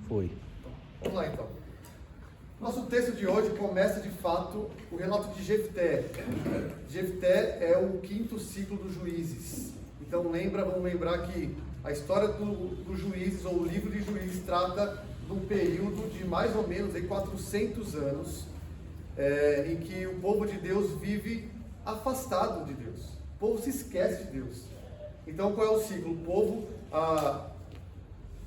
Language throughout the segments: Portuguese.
Foi. Vamos lá então. Nosso texto de hoje começa de fato o relato de Jefté. Jefté é o 5º ciclo dos Juízes. Então vamos lembrar que a história dos Juízes, ou o livro de Juízes, trata de um período de mais ou menos 400 anos, em que o povo de Deus vive afastado de Deus. O povo se esquece de Deus. Então qual é o ciclo? O povo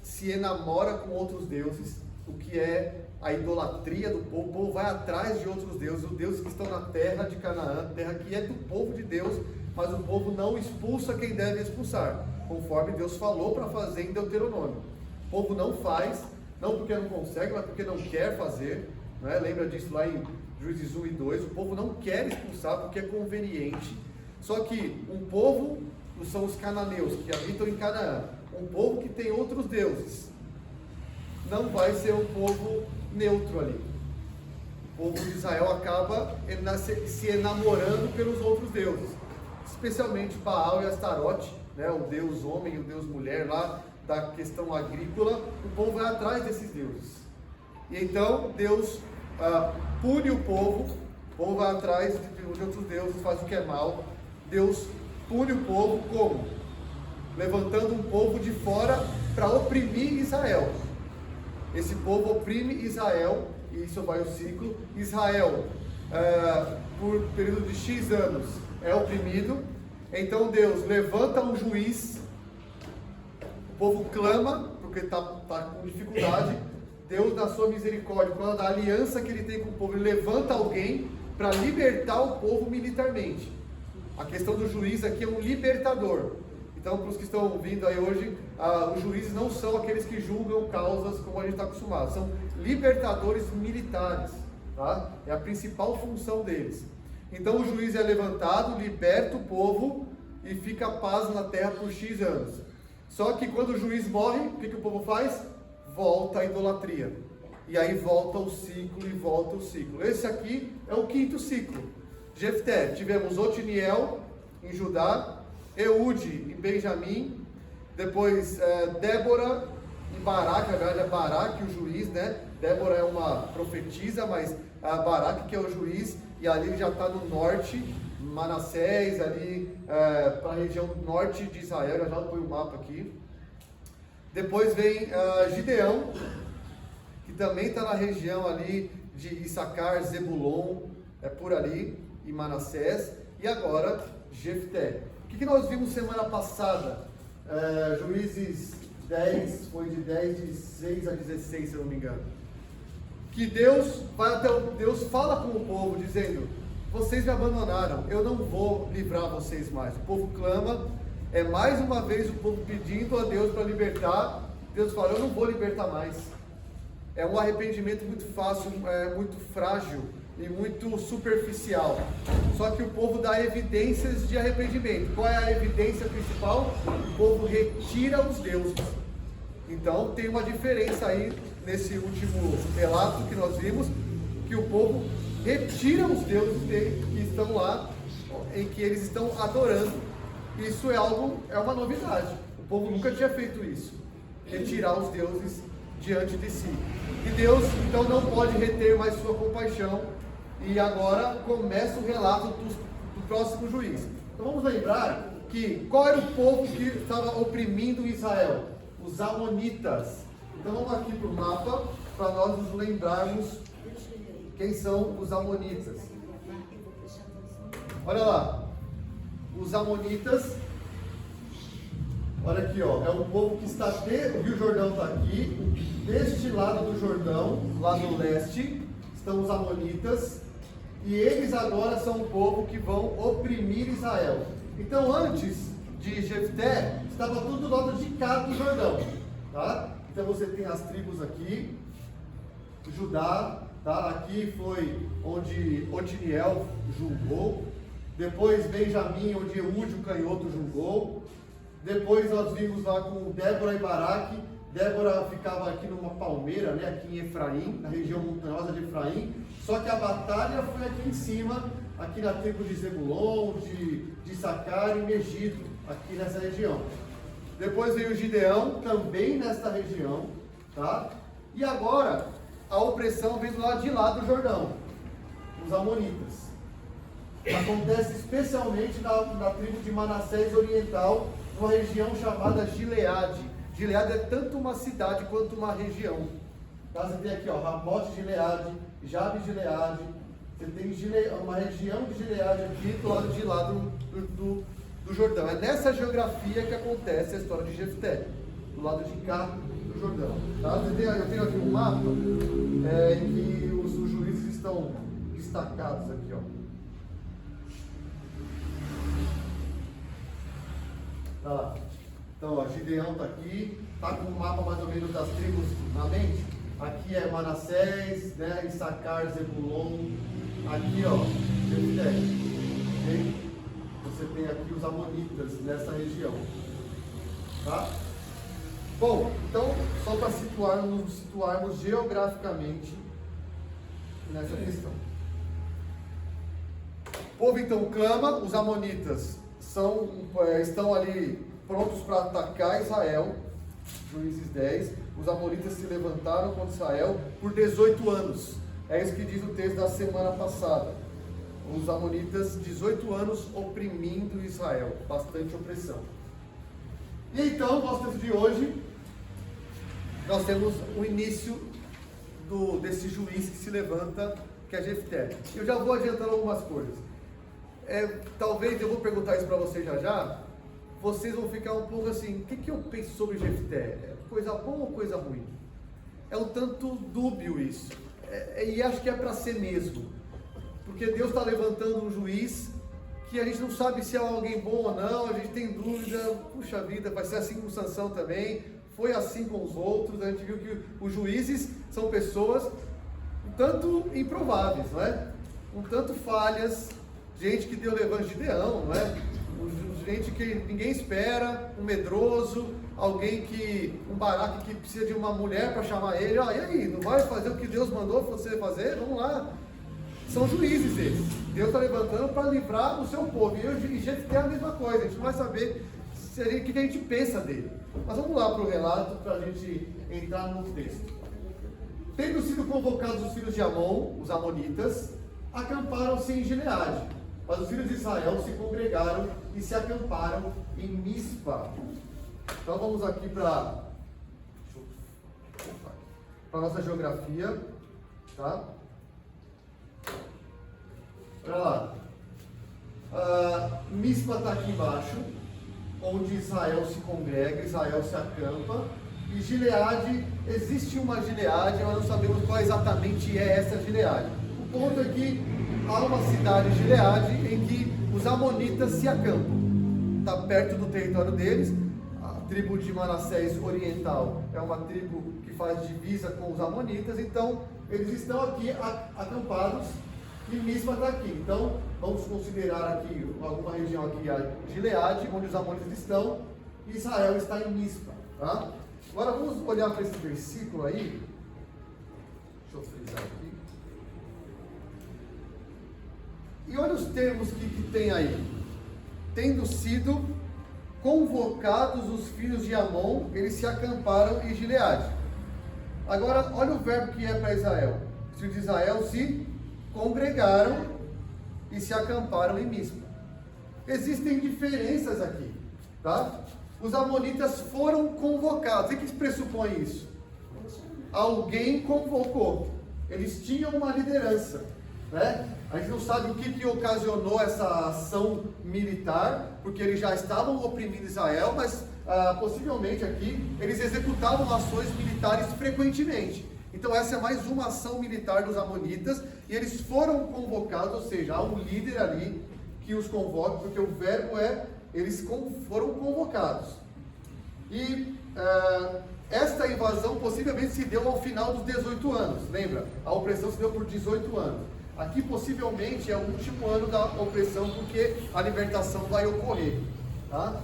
se enamora com outros deuses, o que é a idolatria do povo. O povo vai atrás de outros deuses, os deuses que estão na terra de Canaã, terra que é do povo de Deus, mas o povo não expulsa quem deve expulsar, conforme Deus falou para fazer em Deuteronômio. O povo não faz, não porque não consegue, mas porque não quer fazer, né? Lembra disso lá em Juízes 1 e 2, o povo não quer expulsar porque é conveniente. Só que um povo, são os cananeus que habitam em Canaã, um povo que tem outros deuses, não vai ser um povo neutro ali. O povo de Israel acaba se enamorando pelos outros deuses, especialmente Baal e Astarote, né? O deus homem e o deus mulher lá da questão agrícola. O povo vai atrás desses deuses, e então Deus pune o povo vai atrás de outros deuses, faz o que é mal. Deus pune o povo como? Levantando um povo de fora para oprimir Israel. Esse povo oprime Israel, e isso vai o ciclo. Israel, por período de X anos, é oprimido. Então Deus levanta um juiz, o povo clama, porque está com dificuldade. Deus, na sua misericórdia, quando a aliança que ele tem com o povo, ele levanta alguém para libertar o povo militarmente. A questão do juiz aqui é um libertador. Então, para os que estão vindo aí hoje, os juízes não são aqueles que julgam causas como a gente está acostumado, são libertadores militares, tá? É a principal função deles. Então o juiz é levantado, liberta o povo e fica paz na terra por X anos. Só que quando o juiz morre, o que o povo faz? Volta à idolatria. E aí volta o ciclo e volta o ciclo. Esse aqui é o 5º ciclo. Jefté, tivemos Otiniel em Judá, Eude em Benjamim, depois Débora em Baraque. Na verdade é Baraque o juiz, né? Débora é uma profetisa, mas Baraque que é o juiz, e ali ele já está no norte, Manassés, ali para a região norte de Israel. Já põe o mapa aqui. Depois vem Gideão, que também está na região ali de Issacar, Zebulon, por ali, e Manassés. E agora Jefté. O que nós vimos semana passada? Juízes 10, foi de 10, de 6 a 16, se eu não me engano. Que Deus fala com o povo, dizendo: vocês me abandonaram, eu não vou livrar vocês mais. O povo clama, mais uma vez o povo pedindo a Deus para libertar. Deus fala: eu não vou libertar mais. É um arrependimento muito fácil, muito frágil e muito superficial. Só que o povo dá evidências de arrependimento. Qual é a evidência principal? O povo retira os deuses. Então tem uma diferença aí nesse último relato que nós vimos, que o povo retira os deuses que estão lá, em que eles estão adorando. Isso é uma novidade. O povo nunca tinha feito isso, retirar os deuses diante de si. E Deus então não pode reter mais sua compaixão. E agora começa o relato do próximo juiz. Então vamos lembrar que qual era o povo que estava oprimindo Israel? Os amonitas. Então vamos aqui para o mapa para nós nos lembrarmos quem são os amonitas. Olha lá, os amonitas. Olha aqui, ó, é um povo que está o Rio Jordão está aqui, deste lado do Jordão, lá no leste, estão os amonitas. E eles agora são o povo que vão oprimir Israel. Então antes de Jefté, estava tudo do lado de cá do Jordão, tá? Então você tem as tribos aqui, Judá, tá? Aqui foi onde Otiniel julgou. Depois Benjamim, onde Eude, o canhoto, julgou. Depois nós vimos lá com Débora e Baraque. Débora ficava aqui numa palmeira, né, aqui em Efraim, na região montanhosa de Efraim. Só que a batalha foi aqui em cima, aqui na tribo de Zebulon, de Issacar e Megiddo, aqui nessa região. Depois veio Gideão, também nesta região, tá? E agora, a opressão vem do lado de lá do Jordão, os amonitas. Acontece especialmente na tribo de Manassés Oriental, numa região chamada Gileade. Gileade é tanto uma cidade quanto uma região. Tá? Você tem aqui, ó, Ramote Gileade, Jabe Gileade. Você tem uma região de Gileade aqui do lado de lá do Jordão. É nessa geografia que acontece a história de Jefté, do lado de cá do Jordão. Tá? Eu tenho aqui um mapa em que os juízes estão destacados aqui, ó. Tá lá. Então, ó, Gideão está aqui, está com o mapa mais ou menos das tribos na mente. Aqui é Manassés, né, Issacar, Zebulon. Aqui, ó, Jefté. Você tem aqui os amonitas nessa região. Tá? Bom, então, só para situarmos geograficamente nessa questão. O povo então clama, os amonitas estão ali prontos para atacar Israel. Juízes 10. Os amonitas se levantaram contra Israel por 18 anos. É isso que diz o texto da semana passada. Os amonitas, 18 anos oprimindo Israel. Bastante opressão. E então, no nosso texto de hoje, nós temos o início desse juiz que se levanta, que é Jefté. Eu já vou adiantando algumas coisas. Talvez eu vou perguntar isso para vocês já. Vocês vão ficar um pouco assim, o que eu penso sobre Jefté? É coisa boa ou coisa ruim? É um tanto dúbio isso. E acho que é para ser mesmo. Porque Deus está levantando um juiz que a gente não sabe se é alguém bom ou não, a gente tem dúvida, puxa vida, vai ser assim com Sansão também, foi assim com os outros. A gente viu que os juízes são pessoas um tanto improváveis, não é? Um tanto falhas, gente que deu levante de Gideão, não é? Gente que ninguém espera, um medroso, um Baraque que precisa de uma mulher para chamar ele, e aí, não vai fazer o que Deus mandou você fazer? Vamos lá. São juízes eles. Deus está levantando para livrar o seu povo. E Jefté é a mesma coisa, a gente não vai saber o que a gente pensa dele. Mas vamos lá para o relato, para a gente entrar no texto. Tendo sido convocados os filhos de Amon, os amonitas, acamparam-se em Gileade. Mas os filhos de Israel se congregaram e se acamparam em Mispa. Então vamos aqui para a nossa geografia, tá? Olha lá. Mispa está aqui embaixo, onde Israel se congrega, Israel se acampa. E Gileade, existe uma Gileade, mas não sabemos qual exatamente é essa Gileade. O ponto é que há uma cidade Gileade em que os amonitas se acampam. Está perto do território deles. A tribo de Manassés Oriental é uma tribo que faz divisa com os amonitas. Então, eles estão aqui acampados e Mispa está aqui. Então, vamos considerar aqui alguma região aqui, a Gileade, onde os amonitas estão, e Israel está em Mispa. Tá? Agora, vamos olhar para esse versículo aí. Deixa eu frisar aqui. E olha os termos que tem aí. Tendo sido convocados os filhos de Amon, eles se acamparam em Gileade. Agora, olha o verbo que é para Israel. Os filhos de Israel se congregaram e se acamparam em Mispa. Existem diferenças aqui, tá? Os amonitas foram convocados. O que pressupõe isso? Alguém convocou. Eles tinham uma liderança, né? A gente não sabe o que ocasionou essa ação militar, porque eles já estavam oprimindo Israel, mas possivelmente aqui eles executavam ações militares frequentemente. Então essa é mais uma ação militar dos amonitas, e eles foram convocados, ou seja, há um líder ali que os convoca, porque o verbo é, eles foram convocados. E esta invasão possivelmente se deu ao final dos 18 anos, lembra? A opressão se deu por 18 anos. Aqui possivelmente é o último ano da opressão, porque a libertação vai ocorrer, tá?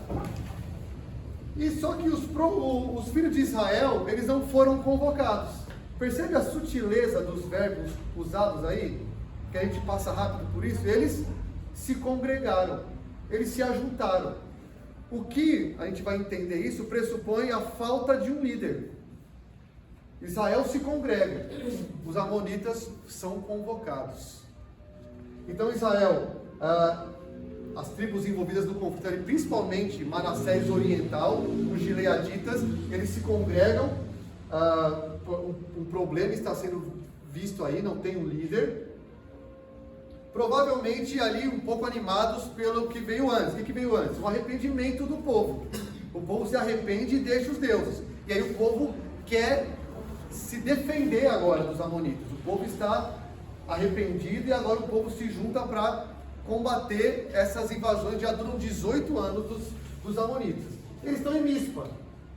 E só que os filhos de Israel, eles não foram convocados. Percebe a sutileza dos verbos usados aí? Que a gente passa rápido por isso. Eles se congregaram, eles se ajuntaram. O que a gente vai entender isso pressupõe a falta de um líder. Israel se congrega, os amonitas são convocados. Então Israel, as tribos envolvidas no conflito, principalmente Manassés Oriental, os gileaditas, eles se congregam, um problema está sendo visto aí, não tem um líder, provavelmente ali um pouco animados pelo que veio antes. O que veio antes? O arrependimento do povo. O povo se arrepende e deixa os deuses, e aí o povo quer se defender agora dos amonitas. O povo está arrependido e agora o povo se junta para combater essas invasões. Já duram 18 anos dos amonitas. Eles estão em Mispa.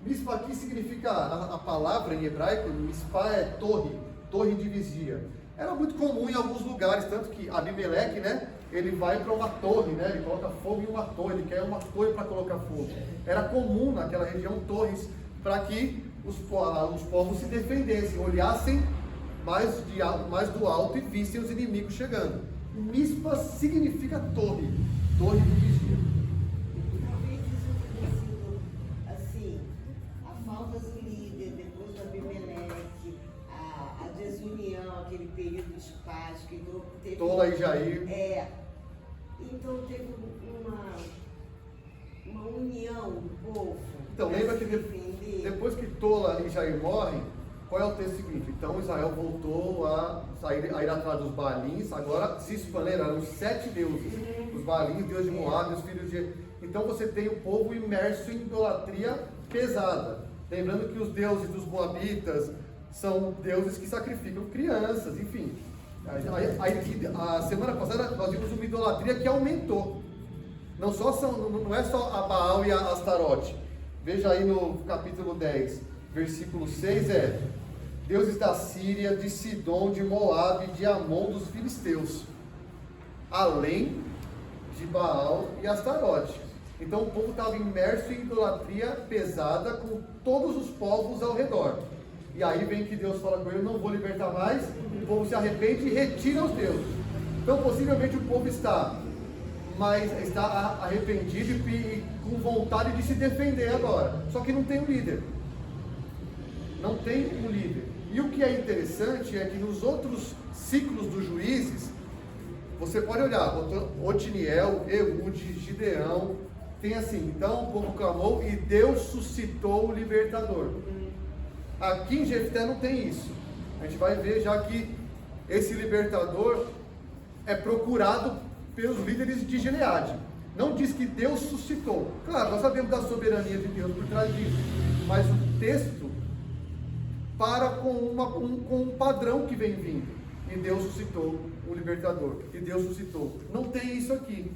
Mispa aqui significa, a palavra em hebraico, Mispa é torre de vigia. Era muito comum em alguns lugares, tanto que Abimeleque, né, ele vai para uma torre, né, ele coloca fogo em uma torre, ele quer uma torre para colocar fogo. Era comum naquela região torres para que os povos se defendessem, olhassem mais do alto e vissem os inimigos chegando. Mispa significa torre de vigia. Talvez isso tenha sido assim, a falta do líder, depois do Abimeleque, a desunião, aquele período de paz que teve. Tola e Jair. Então teve uma união do povo. Então lembra que depois que Tola e Jair morrem, qual é o texto seguinte? Então Israel voltou a ir atrás dos Baalins, agora se expandiram, eram 7 deuses. Os Baalins, Deus de Moab, os filhos de... Então você tem o povo imerso em idolatria pesada. Lembrando que os deuses dos Moabitas são deuses que sacrificam crianças, enfim. A semana passada nós vimos uma idolatria que aumentou. Não é só a Baal e a Astarote. Veja aí no capítulo 10, versículo 6, deuses da Síria, de Sidom, de Moabe, de Amon, dos filisteus, além de Baal e Astarote. Então o povo estava imerso em idolatria pesada com todos os povos ao redor. E aí vem que Deus fala com ele: não vou libertar mais. O povo se arrepende e retira os deuses. Então possivelmente o povo está arrependido e com vontade de se defender agora. Só que não tem um líder. Não tem um líder. E o que é interessante é que nos outros ciclos dos juízes, você pode olhar, Otiniel, Eude, Gideão, tem assim: então o povo clamou e Deus suscitou o libertador. Aqui em Jefté não tem isso. A gente vai ver já que esse libertador é procurado pelos líderes de Gileade. Não diz que Deus suscitou. Claro, nós sabemos da soberania de Deus por trás disso, mas o texto para com um padrão que vem vindo. E Deus suscitou o libertador. E Deus suscitou. Não tem isso aqui.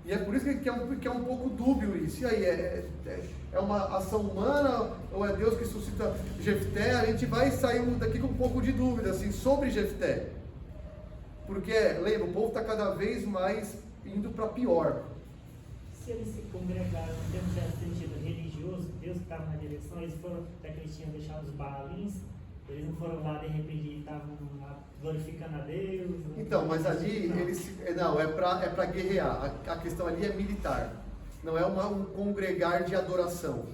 E é por isso que é um pouco dúbio isso. E aí, é uma ação humana ou é Deus que suscita Jefté? A gente vai sair daqui com um pouco de dúvida assim, sobre Jefté. Porque, lembra, o povo está cada vez mais indo para pior. Se eles se congregaram em termos de sentido religioso, Deus que estava na direção, eles foram, até que eles tinham deixado os Baalins, eles não foram lá de repente e estavam glorificando a Deus. Então, mas ali eles não, é para guerrear. A questão ali é militar. Não é um congregar de adoração.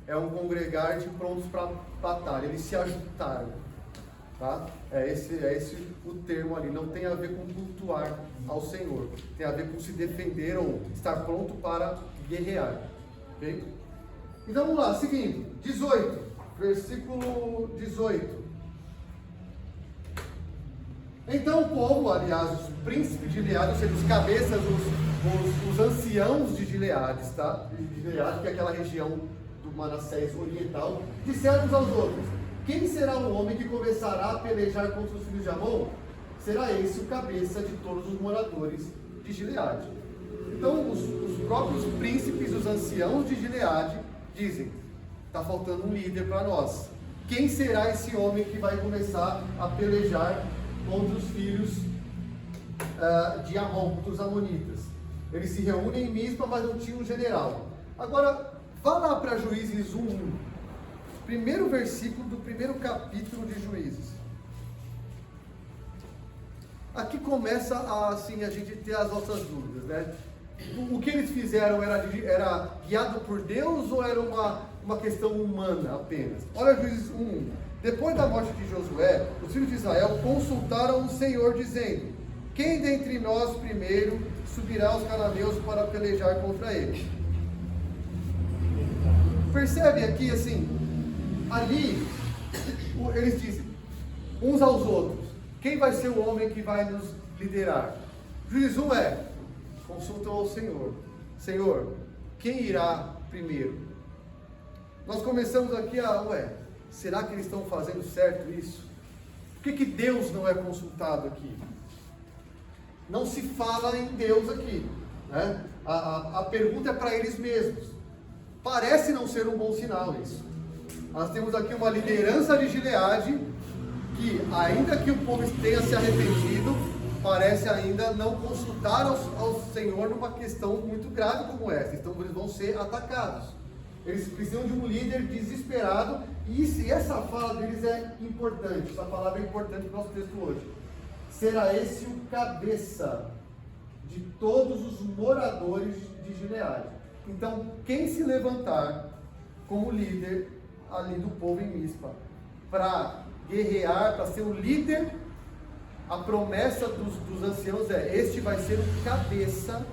É um congregar de prontos para batalha. Eles se ajuntaram. Tá? É esse o termo ali. Não tem a ver com cultuar ao Senhor. Tem a ver com se defender ou estar pronto para guerrear. Ok? Então vamos lá, seguindo. 18. Versículo 18. Então o povo, aliás, os príncipes de Gileade, ou seja, os cabeças, os anciãos de Gileade, tá? De Gileade, que é aquela região do Manassés Oriental, disseram uns aos outros: quem será o homem que começará a pelejar contra os filhos de Amon? Será esse o cabeça de todos os moradores de Gileade. Então os próprios príncipes, os anciãos de Gileade, dizem: está faltando um líder para nós. Quem será esse homem que vai começar a pelejar contra os filhos de Amon, contra os amonitas? Eles se reúnem em Mispa, mas não tinham um general. Agora, vá lá para Juízes 1:1. Primeiro versículo do primeiro capítulo de Juízes. Aqui começa a gente ter as nossas dúvidas, né? O que eles fizeram era guiado por Deus ou era uma questão humana apenas? Olha Juízes 1:1. Depois da morte de Josué, os filhos de Israel consultaram o Senhor, dizendo: quem dentre nós primeiro subirá aos cananeus para pelejar contra eles? Percebe aqui assim, ali eles dizem uns aos outros: quem vai ser o homem que vai nos liderar? Juiz 1 consultam ao Senhor: Senhor, quem irá primeiro? Nós começamos aqui será que eles estão fazendo certo isso? Por que Deus não é consultado aqui? Não se fala em Deus aqui, né? A pergunta é para eles mesmos. Parece não ser um bom sinal isso. Nós temos aqui uma liderança de Gileade que, ainda que o povo tenha se arrependido, parece ainda não consultar ao Senhor numa questão muito grave como essa. Então eles vão ser atacados. Eles precisam de um líder desesperado, e essa fala deles é importante, essa palavra é importante para o nosso texto hoje. Será esse o cabeça de todos os moradores de Gileade. Então, quem se levantar como líder ali do povo em Mispa, para guerrear, para ser o líder, a promessa dos anciãos este vai ser o cabeça,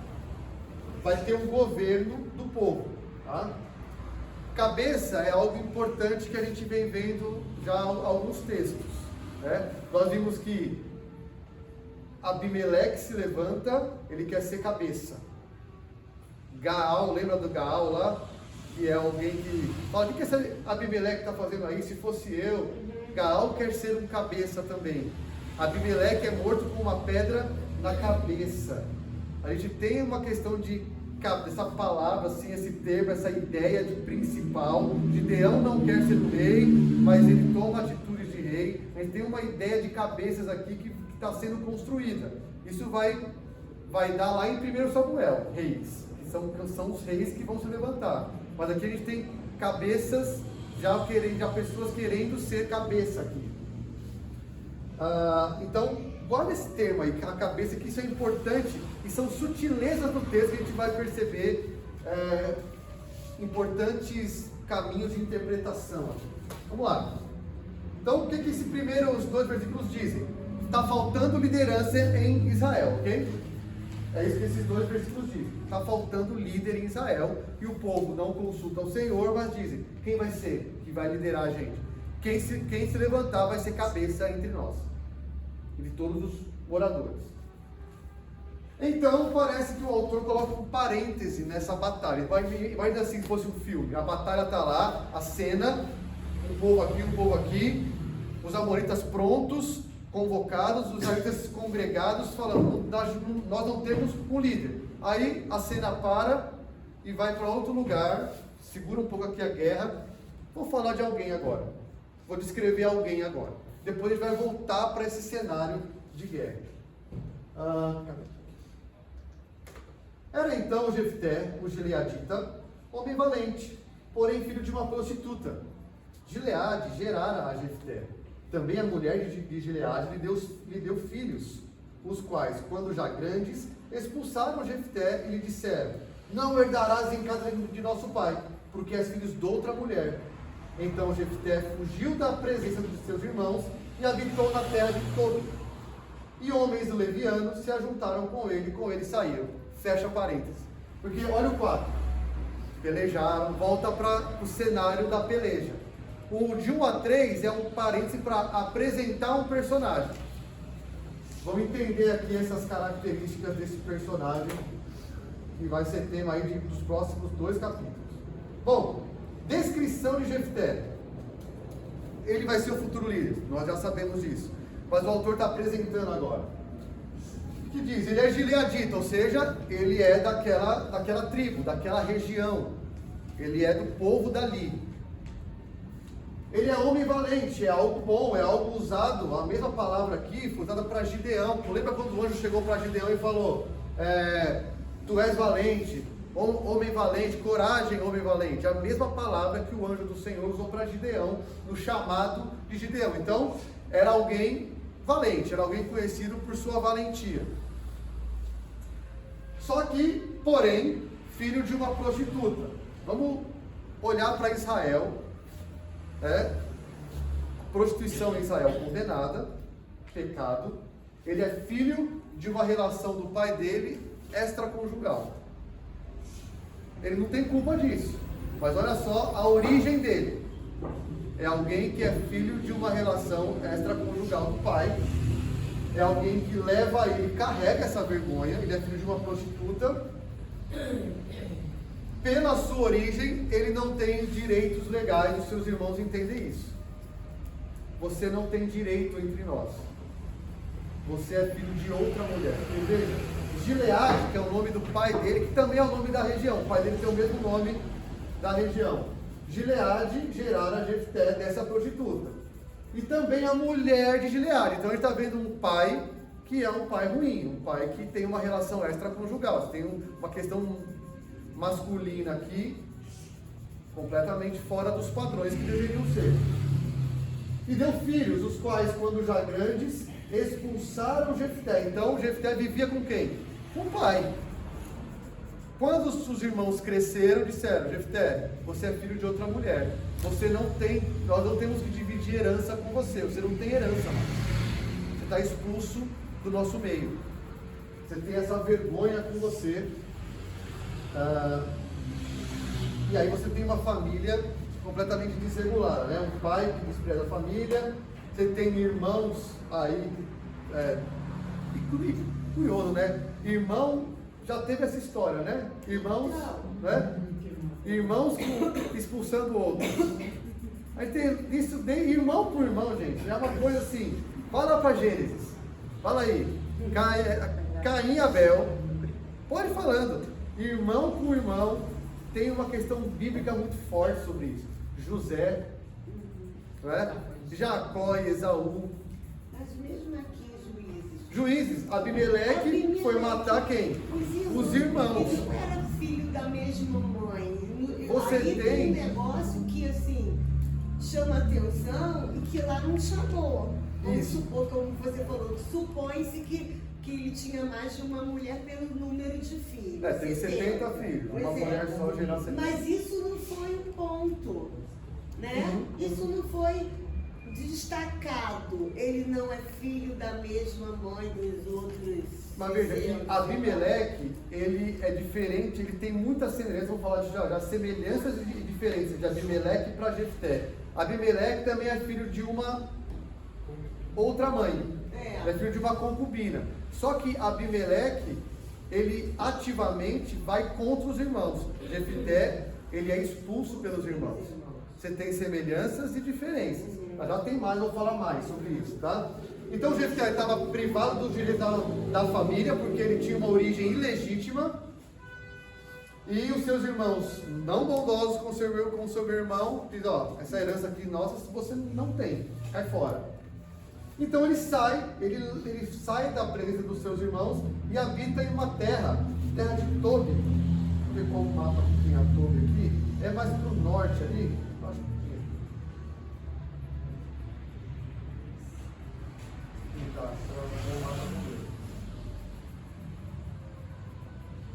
vai ter um governo do povo, tá? Cabeça é algo importante que a gente vem vendo já alguns textos, né? Nós vimos que Abimeleque se levanta, ele quer ser cabeça. Gaal, lembra do Gaal lá? Que é alguém que fala: o que esse Abimeleque está fazendo aí? Se fosse eu. Gaal quer ser um cabeça também. Abimeleque é morto com uma pedra na cabeça. A gente tem uma questão essa palavra, assim, esse termo, essa ideia de principal. Gideão não quer ser o rei, mas ele toma atitudes de rei. A gente tem uma ideia de cabeças aqui que está sendo construída. Isso vai dar lá em 1 Samuel, reis, que são os reis que vão se levantar. Mas aqui a gente tem cabeças, já pessoas querendo ser cabeça aqui. Então, guarda esse termo aí, a cabeça, que isso é importante, e são sutilezas do texto que a gente vai perceber importantes caminhos de interpretação. Vamos lá. Então, o que esses primeiros 2 versículos dizem? Está faltando liderança em Israel, ok? É isso que esses 2 versículos dizem. Está faltando líder em Israel, e o povo não consulta o Senhor, mas dizem: quem vai ser que vai liderar a gente? Quem se levantar vai ser cabeça entre nós, de todos os moradores. Então parece que o autor coloca um parêntese nessa batalha. Imagina assim, se fosse um filme: a batalha está lá, a cena, um povo aqui, os amonitas prontos, convocados, os israelitas congregados, falando: nós não temos um líder. Aí a cena para e vai para outro lugar, segura um pouco aqui a guerra. Vou falar de alguém agora, vou descrever alguém agora. Depois a gente vai voltar para esse cenário de guerra. Era então Jefté, o gileadita, homem valente, porém filho de uma prostituta. Gileade gerara a Jefté. Também a mulher de Gileade lhe deu filhos, os quais, quando já grandes, expulsaram Jefté e lhe disseram: não herdarás em casa de nosso pai, porque és filho de outra mulher. Então Jefté fugiu da presença de seus irmãos e habitou na terra de Tobi. E homens levianos se ajuntaram com ele saíram. Fecha parênteses. Porque olha o 4. Pelejaram, volta para o cenário da peleja. O de 1 a 3 é um parêntese para apresentar um personagem. Vamos entender aqui essas características desse personagem, que vai ser tema aí dos próximos 2 capítulos. Bom, descrição de Jefté. Ele vai ser o futuro líder, nós já sabemos disso. Mas o autor está apresentando agora. O que diz? Ele é gileadita, ou seja, ele é daquela tribo, daquela região. Ele é do povo dali. Ele é homem valente, é algo bom, é algo usado. A mesma palavra aqui foi usada para Gideão. Lembra quando o anjo chegou para Gideão e falou: tu és valente, homem valente, coragem, homem valente. A mesma palavra que o anjo do Senhor usou para Gideão, no chamado de Gideão. Então, era alguém valente, era alguém conhecido por sua valentia. Só que, porém, filho de uma prostituta. Vamos olhar para Israel. prostituição em Israel condenada, pecado. Ele é filho de uma relação do pai dele extraconjugal. Ele não tem culpa disso, mas olha só a origem dele. É alguém que é filho de uma relação extraconjugal do pai. É alguém que leva ele, carrega essa vergonha. Ele é filho de uma prostituta. Pela sua origem, ele não tem direitos legais. Os seus irmãos entendem isso. Você não tem direito entre nós. Você é filho de outra mulher. E veja, Gileade, que é o nome do pai dele, que também é o nome da região. O pai dele tem o mesmo nome da região. Gileade gerara Jefté dessa prostituta. E também a mulher de Gileade. Então ele está vendo um pai que é um pai ruim, um pai que tem uma relação extraconjugal. Você tem uma questão masculina aqui, completamente fora dos padrões que deveriam ser. E deu filhos, os quais, quando já grandes, expulsaram Jefté. Então Jefté vivia com quem? Com o pai. Quando os irmãos cresceram, disseram: Jefté, você é filho de outra mulher. Nós não temos que dividir herança com você. Você não tem herança mais. Você está expulso do nosso meio. Você tem essa vergonha com você. E aí você tem uma família completamente desregulada, né? Um pai que despreza a família. Você tem irmãos aí. Curioso, né? Irmão. Já teve essa história, né? Irmãos, né? Irmãos expulsando outros. Aí tem isso de irmão por irmão, gente. É uma coisa assim. Fala para Gênesis. Fala aí. Caim e Abel. Pode ir falando. Irmão por irmão. Tem uma questão bíblica muito forte sobre isso. José, né? Jacó e Esaú. Mas mesmo aqui, Juízes, Abimeleque foi matar quem? Os irmãos. Ele não era filho da mesma mãe. Você aí tem um negócio que assim chama atenção e que lá não chamou. Vamos supor, como você falou, supõe-se que ele tinha mais de uma mulher pelo número de filhos. Tem 70 filhos, uma mulher só gerar 70. Mas isso não foi um ponto, né? Isso não foi destacado. Ele não é filho da mesma mãe dos outros. Mas veja, Abimeleque, ele é diferente, ele tem muitas semelhanças, vamos falar de já, semelhanças e diferenças de Abimeleque para Jefté. Abimeleque também é filho de uma outra mãe, é filho de uma concubina. Só que Abimeleque, ele ativamente vai contra os irmãos. Jefté, ele é expulso pelos irmãos. Você tem semelhanças e diferenças. Mas já tem mais, vou falar mais sobre isso, tá? Então Jefté estava privado do direito da família, porque ele tinha uma origem ilegítima. E os seus irmãos, não bondosos com seu irmão, dizem: ó, essa herança aqui nossa, você não tem, cai fora. Então ele sai da presença dos seus irmãos e habita em uma terra de Tobi. Vamos ver qual mapa que tem a Tobi aqui. É mais para o norte ali. Acho que tá,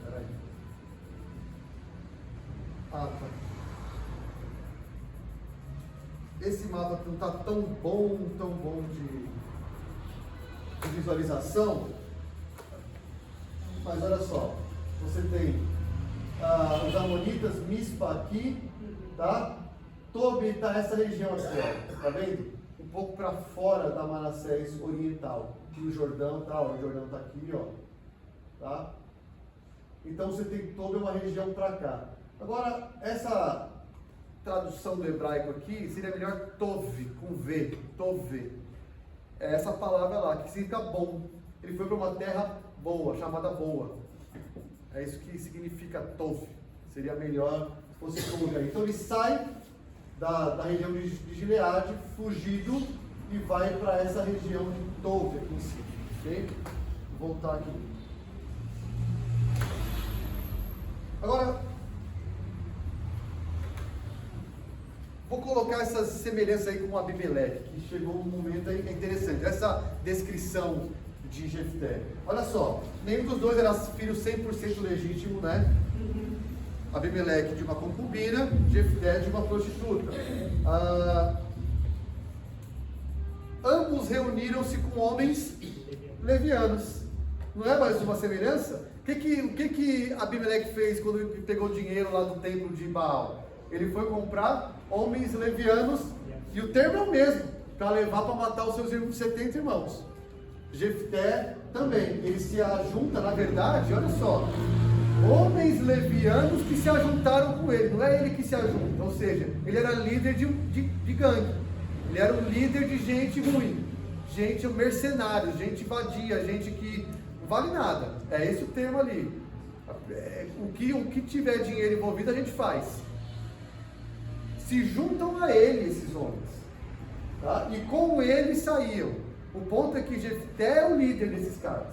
peraí. Tá. Esse mapa não está tão bom de visualização, mas olha só, você tem os amonitas, Mispa aqui, tá? Tobi está essa região aqui, ó, tá vendo? Um pouco para fora da Manassés oriental, e o Jordão tá, ó, o Jordão está aqui, ó, tá? Então você tem toda uma região para cá. Agora, essa tradução do hebraico aqui seria melhor Tov, com V, Tov. É essa palavra lá, que significa bom. Ele foi para uma terra boa, chamada boa. É isso que significa Tov. Seria melhor se fosse Tov aí. Então ele sai da região de Gileade, fugido, e vai para essa região de Tov aqui em cima. Ok? Vou voltar aqui. Agora, vou colocar essas semelhanças aí com Abimeleque, que chegou um momento aí interessante. Essa descrição de Jefté. Olha só, nenhum dos dois era filho 100% legítimo, né? Abimeleque de uma concubina, Jefté de uma prostituta. ambos reuniram-se com homens levianos. Não é mais uma semelhança? O que Abimeleque fez quando ele pegou o dinheiro lá do templo de Baal? Ele foi comprar homens levianos, e o termo é o mesmo, para levar para matar os seus 70 irmãos. Jefté também, ele se ajunta, na verdade, olha só, homens levianos que se ajuntaram com ele, não é ele que se ajunta, ou seja, ele era líder de gangue, ele era um líder de gente ruim, gente mercenário, gente vadia, gente que não vale nada, é esse o termo ali. O que tiver dinheiro envolvido a gente faz. Se juntam a ele esses homens, tá? E com ele saíam. O ponto é que Jefté é o líder desses caras.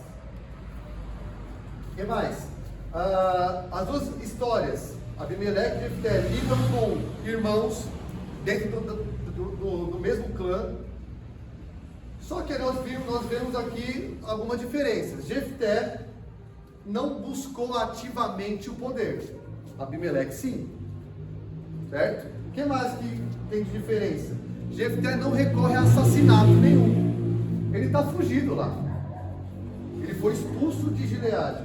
O que mais? As duas histórias, Abimeleque e Jefté, lidam com irmãos dentro do mesmo clã. Só que nós vemos aqui algumas diferenças. Jefté não buscou ativamente o poder. Abimeleque sim. Certo? O que mais que tem de diferença? Jefté não recorre a assassinato nenhum. Ele está fugido lá. Ele foi expulso de Gileade.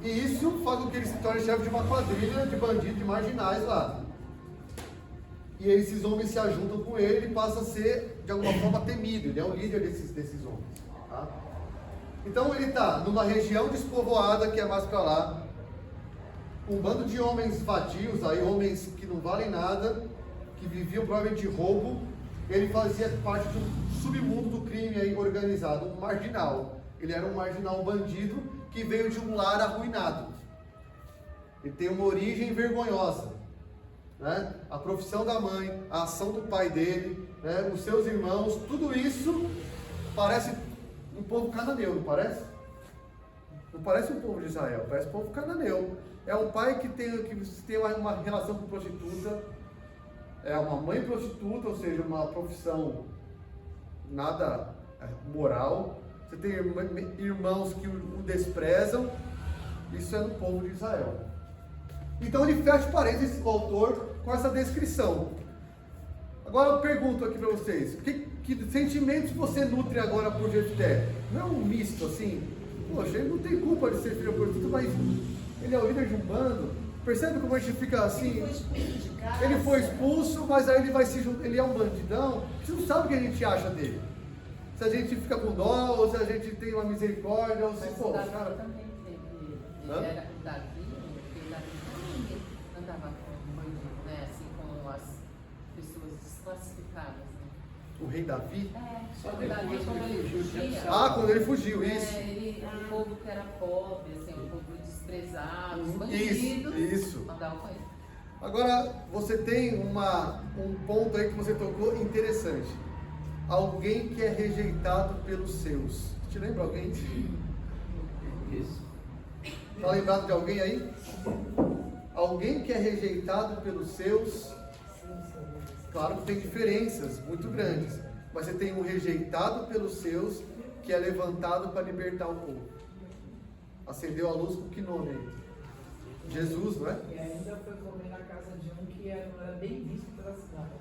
E isso faz com que ele se torne chefe de uma quadrilha de bandidos, de marginais lá. E esses homens se ajuntam com ele, ele passa a ser, de alguma forma, temido. Ele é o líder desses homens. Tá? Então ele está numa região despovoada, que é mais para lá, um bando de homens vadios, aí, homens que não valem nada, que viviam provavelmente de roubo. Ele fazia parte de um submundo do crime aí organizado, um marginal. Ele era um marginal, um bandido, que veio de um lar arruinado. Ele tem uma origem vergonhosa, né? A profissão da mãe, a ação do pai dele, né? Os seus irmãos, tudo isso parece um povo cananeu, não parece? Não parece um povo de Israel, parece um povo cananeu. É um pai que tem uma relação com prostituta, é uma mãe prostituta, ou seja, uma profissão nada moral. Você tem irmãos que o desprezam. Isso é no povo de Israel. Então ele fecha parênteses, o autor, com essa descrição. Agora eu pergunto aqui para vocês, que sentimentos você nutre agora por Jefté? Não é um misto assim? Poxa, ele não tem culpa de ser filho da prostituta, mas ele é o líder de um bando. Percebe como a gente fica assim? Ele foi expulso, mas aí ele vai se juntar. Ele é um bandidão. Você não sabe o que a gente acha dele. Se a gente fica com dó, ou se a gente tem uma misericórdia, ou se Mas pô, o Davi cara. também teve. Ele Hã? era o Davi, porque o Davi também andava com bandido, né? Assim como as pessoas desclassificadas, né? O rei Davi? Só o Davi, quando ele fugia. Quando ele fugiu, isso. O povo que era pobre, assim, o povo desprezado, os Isso, bandidos, isso. andavam com ele. Agora, você tem um ponto aí que você tocou interessante. Alguém que é rejeitado pelos seus. Te lembra alguém? Isso. Está lembrado de alguém aí? Alguém que é rejeitado pelos seus. Claro que tem diferenças muito grandes. Mas você tem um rejeitado pelos seus que é levantado para libertar o povo. Acendeu a luz com que nome aí? Jesus, não é? E ainda foi comer na casa de um que não era bem visto pela cidade.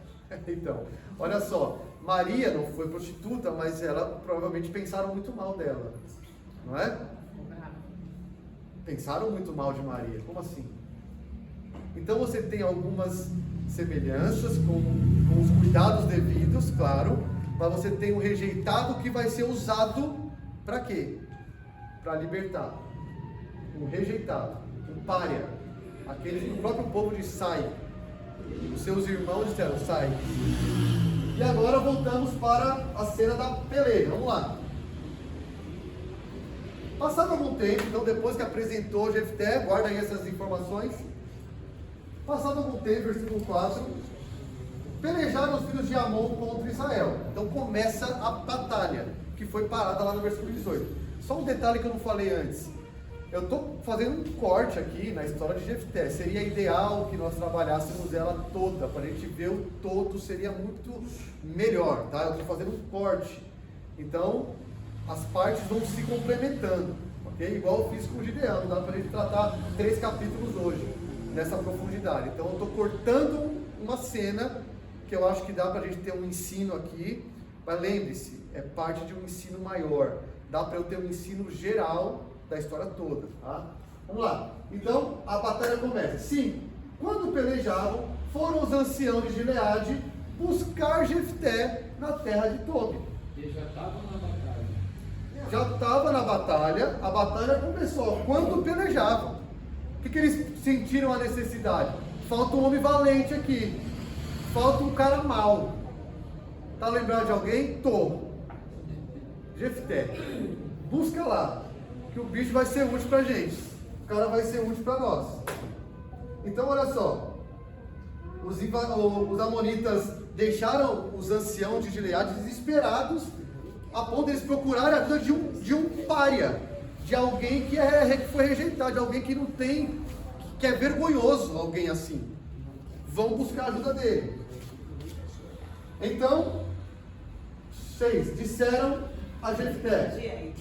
Então, olha só, Maria não foi prostituta, mas ela provavelmente pensaram muito mal dela, não é? Pensaram muito mal de Maria, como assim? Então você tem algumas semelhanças com os cuidados devidos, claro, mas você tem um rejeitado que vai ser usado para quê? Para libertar. Um rejeitado, um pária, aquele que o próprio povo diz sai. Os seus irmãos disseram sai. E agora voltamos para a cena da peleja. Vamos lá. Passado algum tempo, então depois que apresentou Jefté, guarda aí essas informações. Passado algum tempo, versículo 4, pelejaram os filhos de Amon contra Israel. Então começa a batalha, que foi parada lá no versículo 18. Só um detalhe que eu não falei antes. Eu estou fazendo um corte aqui na história de Jefté. Seria ideal que nós trabalhássemos ela toda, para a gente ver o todo, seria muito melhor, tá? Eu estou fazendo um corte. Então, as partes vão se complementando, ok? Igual eu fiz com o Gideão, dá para a gente tratar 3 capítulos hoje, nessa profundidade. Então, eu estou cortando uma cena porque eu acho que dá para a gente ter um ensino aqui, mas lembre-se, é parte de um ensino maior. Dá para eu ter um ensino geral da história toda, tá? Vamos lá. Então, a batalha começa. Sim, quando pelejavam, foram os anciãos de Gileade buscar Jefté na terra de Tobi. Ele já estava na batalha. Já estava na batalha, a batalha começou. Quando pelejavam, o que eles sentiram a necessidade? Falta um homem valente aqui, falta um cara mau. Tá lembrado de alguém? Jefté, busca lá, que o bicho vai ser útil pra gente, o cara vai ser útil pra nós. Então olha só, os amonitas deixaram os anciãos de Gileade desesperados, a ponto de eles procurarem a ajuda de um pária, de alguém que foi rejeitado, de alguém que não tem, que é vergonhoso, alguém assim. Vão buscar a ajuda dele. Então, 6, disseram a Jefté. O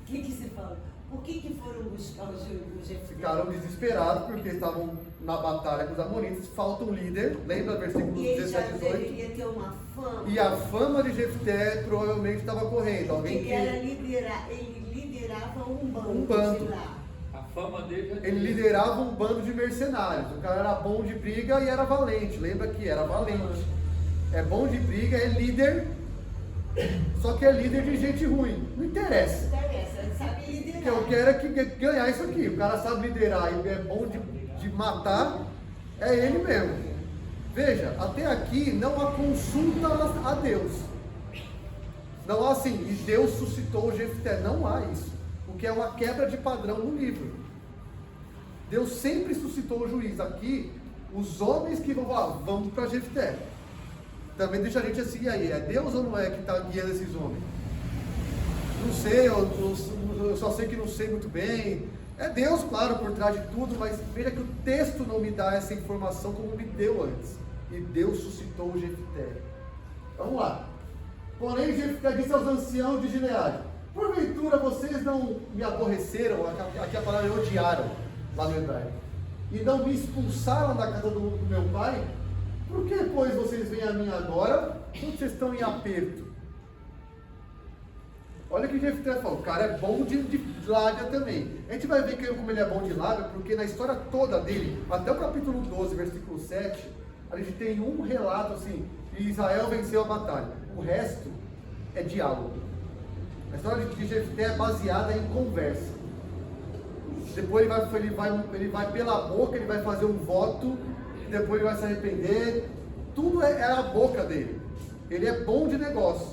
que se fala? Por que foram buscar o Jefté? Ficaram desesperados porque estavam na batalha com os amonitas. Falta um líder, lembra versículos E ele já 17 e 18? deveria ter uma fama. E a fama de Jefté provavelmente estava correndo. Alguém Ele que ele liderava um bando. Um bando. De lá. A fama dele já ele liderava um bando de mercenários. O cara era bom de briga e era valente. Lembra que era valente. É bom de briga, é líder, só que é líder de gente ruim. Não interessa. Não interessa, ele sabe liderar. O que eu quero é que ganhar isso aqui. O cara sabe liderar e é bom de matar, é ele mesmo. Veja, até aqui não há consulta a Deus. Não há assim, e Deus suscitou o Jefté. Não há isso. O que é uma quebra de padrão no livro. Deus sempre suscitou o juiz. Aqui, os homens que vão falar, vamos para Jefté. Também deixa a gente assim, aí, é Deus ou não é que está guiando esses homens? Não sei, eu só sei que não sei muito bem. É Deus, claro, por trás de tudo, mas veja que o texto não me dá essa informação como me deu antes. E Deus suscitou o Jefté. Vamos lá. Porém, Jefté disse aos anciãos de Gileade: porventura vocês não me aborreceram, aqui a palavra odiaram, lá no hebraico, e não me expulsaram da casa do meu pai? Por que, pois, vocês vêm a mim agora, quando vocês estão em aperto? Olha o que Jefté falou, o cara é bom de lábia também. A gente vai ver como ele é bom de lábia, porque na história toda dele, até o capítulo 12, versículo 7, a gente tem um relato assim, que Israel venceu a batalha. O resto é diálogo. A história de Jefté é baseada em conversa. Depois ele vai pela boca, ele vai fazer um voto, depois ele vai se arrepender. Tudo é a boca dele. Ele é bom de negócio.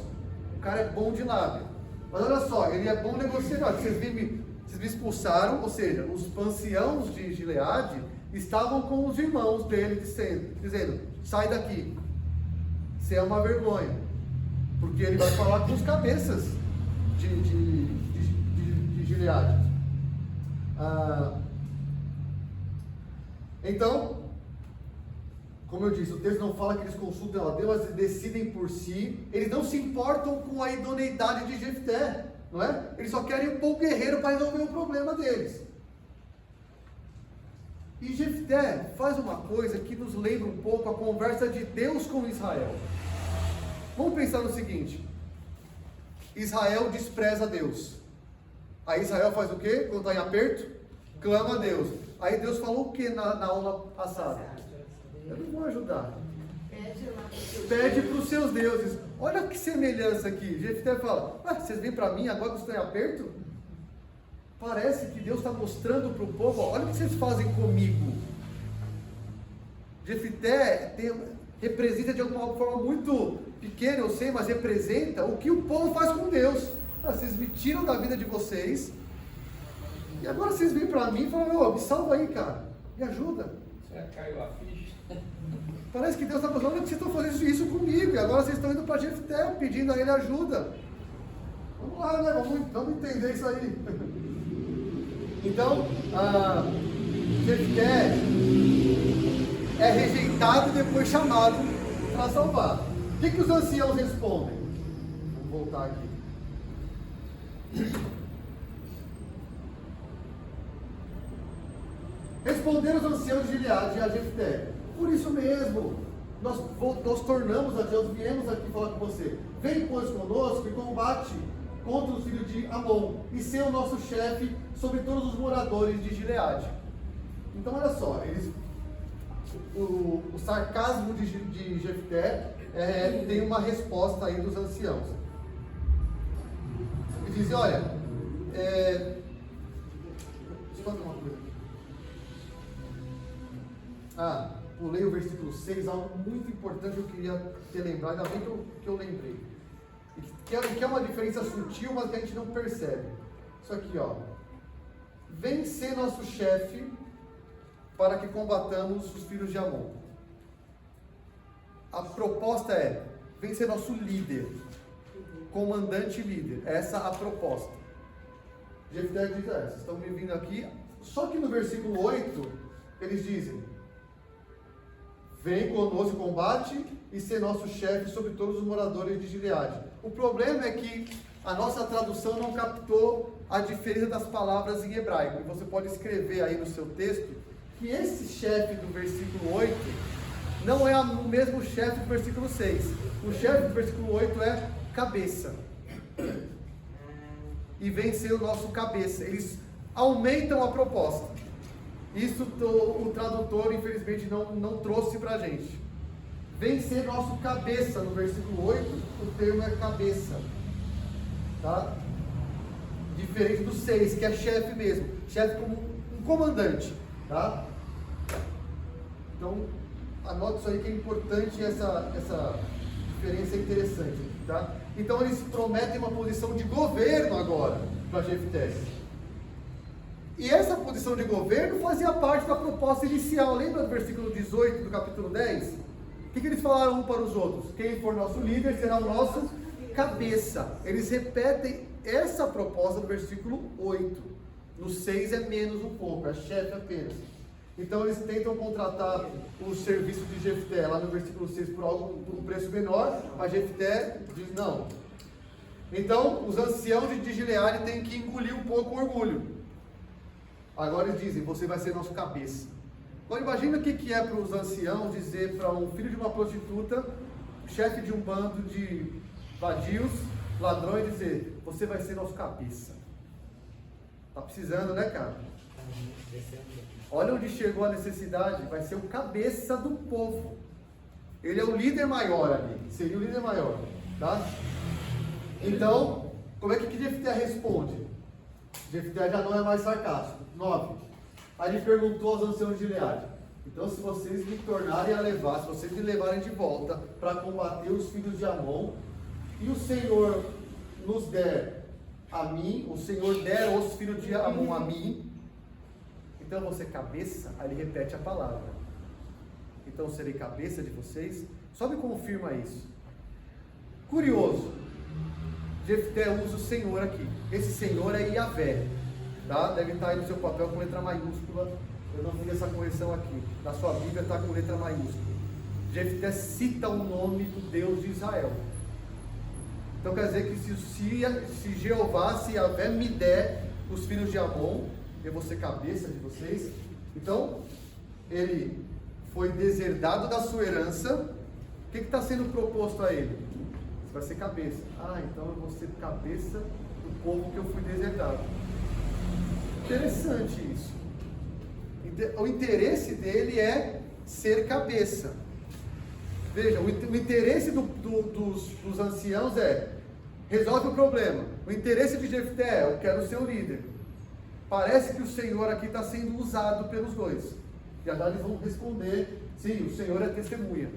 O cara é bom de lábia. Mas olha só, ele é bom negociador. Vocês me expulsaram, ou seja, os anciãos de Gileade estavam com os irmãos dele dizendo: sai daqui, você é uma vergonha. Porque ele vai falar com os cabeças de Gileade. Então, como eu disse, o texto não fala que eles consultam a Deus, mas decidem por si. Eles não se importam com a idoneidade de Jefté, não é? Eles só querem um bom guerreiro para resolver o problema deles. E Jefté faz uma coisa que nos lembra um pouco a conversa de Deus com Israel. Vamos pensar no seguinte: Israel despreza Deus. Aí Israel faz o quê? Quando está em aperto? Clama a Deus. Aí Deus falou o que na aula passada? Eu não vou ajudar. Pede para os seus deuses. Olha que semelhança aqui. Jefté fala: vocês vêm para mim agora que estão em aperto? Parece que Deus está mostrando para o povo: olha o que vocês fazem comigo. Jefté representa de alguma forma muito pequena, eu sei, mas representa o que o povo faz com Deus. Vocês me tiram da vida de vocês, e agora vocês vêm para mim e falam: me salva aí, cara, me ajuda. Já caiu a ficha. Parece que Deus está falando: olha que vocês estão fazendo isso comigo, e agora vocês estão indo para Jefté, pedindo a ele ajuda. Vamos lá, né? Vamos entender isso aí. Então, Jefté é rejeitado e depois chamado para salvar. O que os anciãos respondem? Vamos voltar aqui. Responderam os anciãos de Gileade a Jefté: por isso mesmo, nós tornamos a Deus, viemos aqui falar com você. Vem, pois, conosco e combate contra os filhos de Amon, e ser o nosso chefe sobre todos os moradores de Gileade. Então, olha só, o sarcasmo de Jefté tem uma resposta aí dos anciãos. Eles dizem, olha, deixa eu fazer uma coisa aqui. Pulei o versículo 6, algo muito importante eu queria ter lembrado, ainda bem que eu lembrei. Que é uma diferença sutil, mas que a gente não percebe. Isso aqui, ó. Vem ser nosso chefe para que combatamos os filhos de Amon. A proposta é, vem ser nosso líder, comandante líder. Essa é a proposta. Jefté diz, vocês estão me vindo aqui, só que no versículo 8, eles dizem, vem conosco combate e ser nosso chefe sobre todos os moradores de Gileade. O problema é que a nossa tradução não captou a diferença das palavras em hebraico. E você pode escrever aí no seu texto que esse chefe do versículo 8 não é o mesmo chefe do versículo 6. O chefe do versículo 8 é cabeça. E vem ser o nosso cabeça. Eles aumentam a proposta. Isso o tradutor, infelizmente, não trouxe para a gente. Vem ser nosso cabeça, no versículo 8, o termo é cabeça. Tá? Diferente do 6, que é chefe mesmo. Chefe como um comandante. Tá? Então, anote isso aí que é importante, essa diferença é interessante. Tá? Então, eles prometem uma posição de governo agora para Jefté. E essa posição de governo fazia parte da proposta inicial. Lembra do versículo 18 do capítulo 10? O que eles falaram um para os outros? Quem for nosso líder será o nosso cabeça. Eles repetem essa proposta do versículo 8. No 6 é menos um pouco, é chefe apenas. Então eles tentam contratar o serviço de Jefté lá no versículo 6 por um preço menor, mas Jefté diz não. Então os anciãos de Gileade têm que engolir um pouco o orgulho. Agora eles dizem, você vai ser nosso cabeça. Agora imagina o que é para os anciãos dizer para um filho de uma prostituta, chefe de um bando de vadios, ladrões, dizer, você vai ser nosso cabeça. Tá precisando, né, cara? Olha onde chegou a necessidade, vai ser o cabeça do povo. Ele é o líder maior ali, seria o líder maior, tá? Então, como é que Jefté responde? Jefté já não é mais sarcástico. 9. Aí ele perguntou aos anciãos de Gileade, então se vocês me tornarem a levar, se vocês me levarem de volta para combater os filhos de Amon, e o Senhor nos der a mim, o Senhor der os filhos de Amon a mim, então eu vou ser cabeça. Aí ele repete a palavra, então eu serei cabeça de vocês. Só me confirma isso. Curioso, Jefté usa o Senhor aqui. Esse Senhor é Yahvé, tá? Deve estar aí no seu papel com letra maiúscula. Eu não vi essa correção aqui. Na sua Bíblia está com letra maiúscula. Jefté cita o nome do Deus de Israel. Então quer dizer que se Jeová, se Yahvé me der os filhos de Amon, eu vou ser cabeça de vocês. Então ele foi deserdado da sua herança. O que está sendo proposto a ele? Você vai ser cabeça. Então eu vou ser cabeça do povo que eu fui deserdado. Interessante isso. O interesse dele é ser cabeça. Veja, o interesse dos anciãos é resolve o problema. O interesse de Jefté é eu quero ser o líder. Parece que o Senhor aqui está sendo usado pelos dois. E agora eles vão responder, sim, o Senhor é testemunha.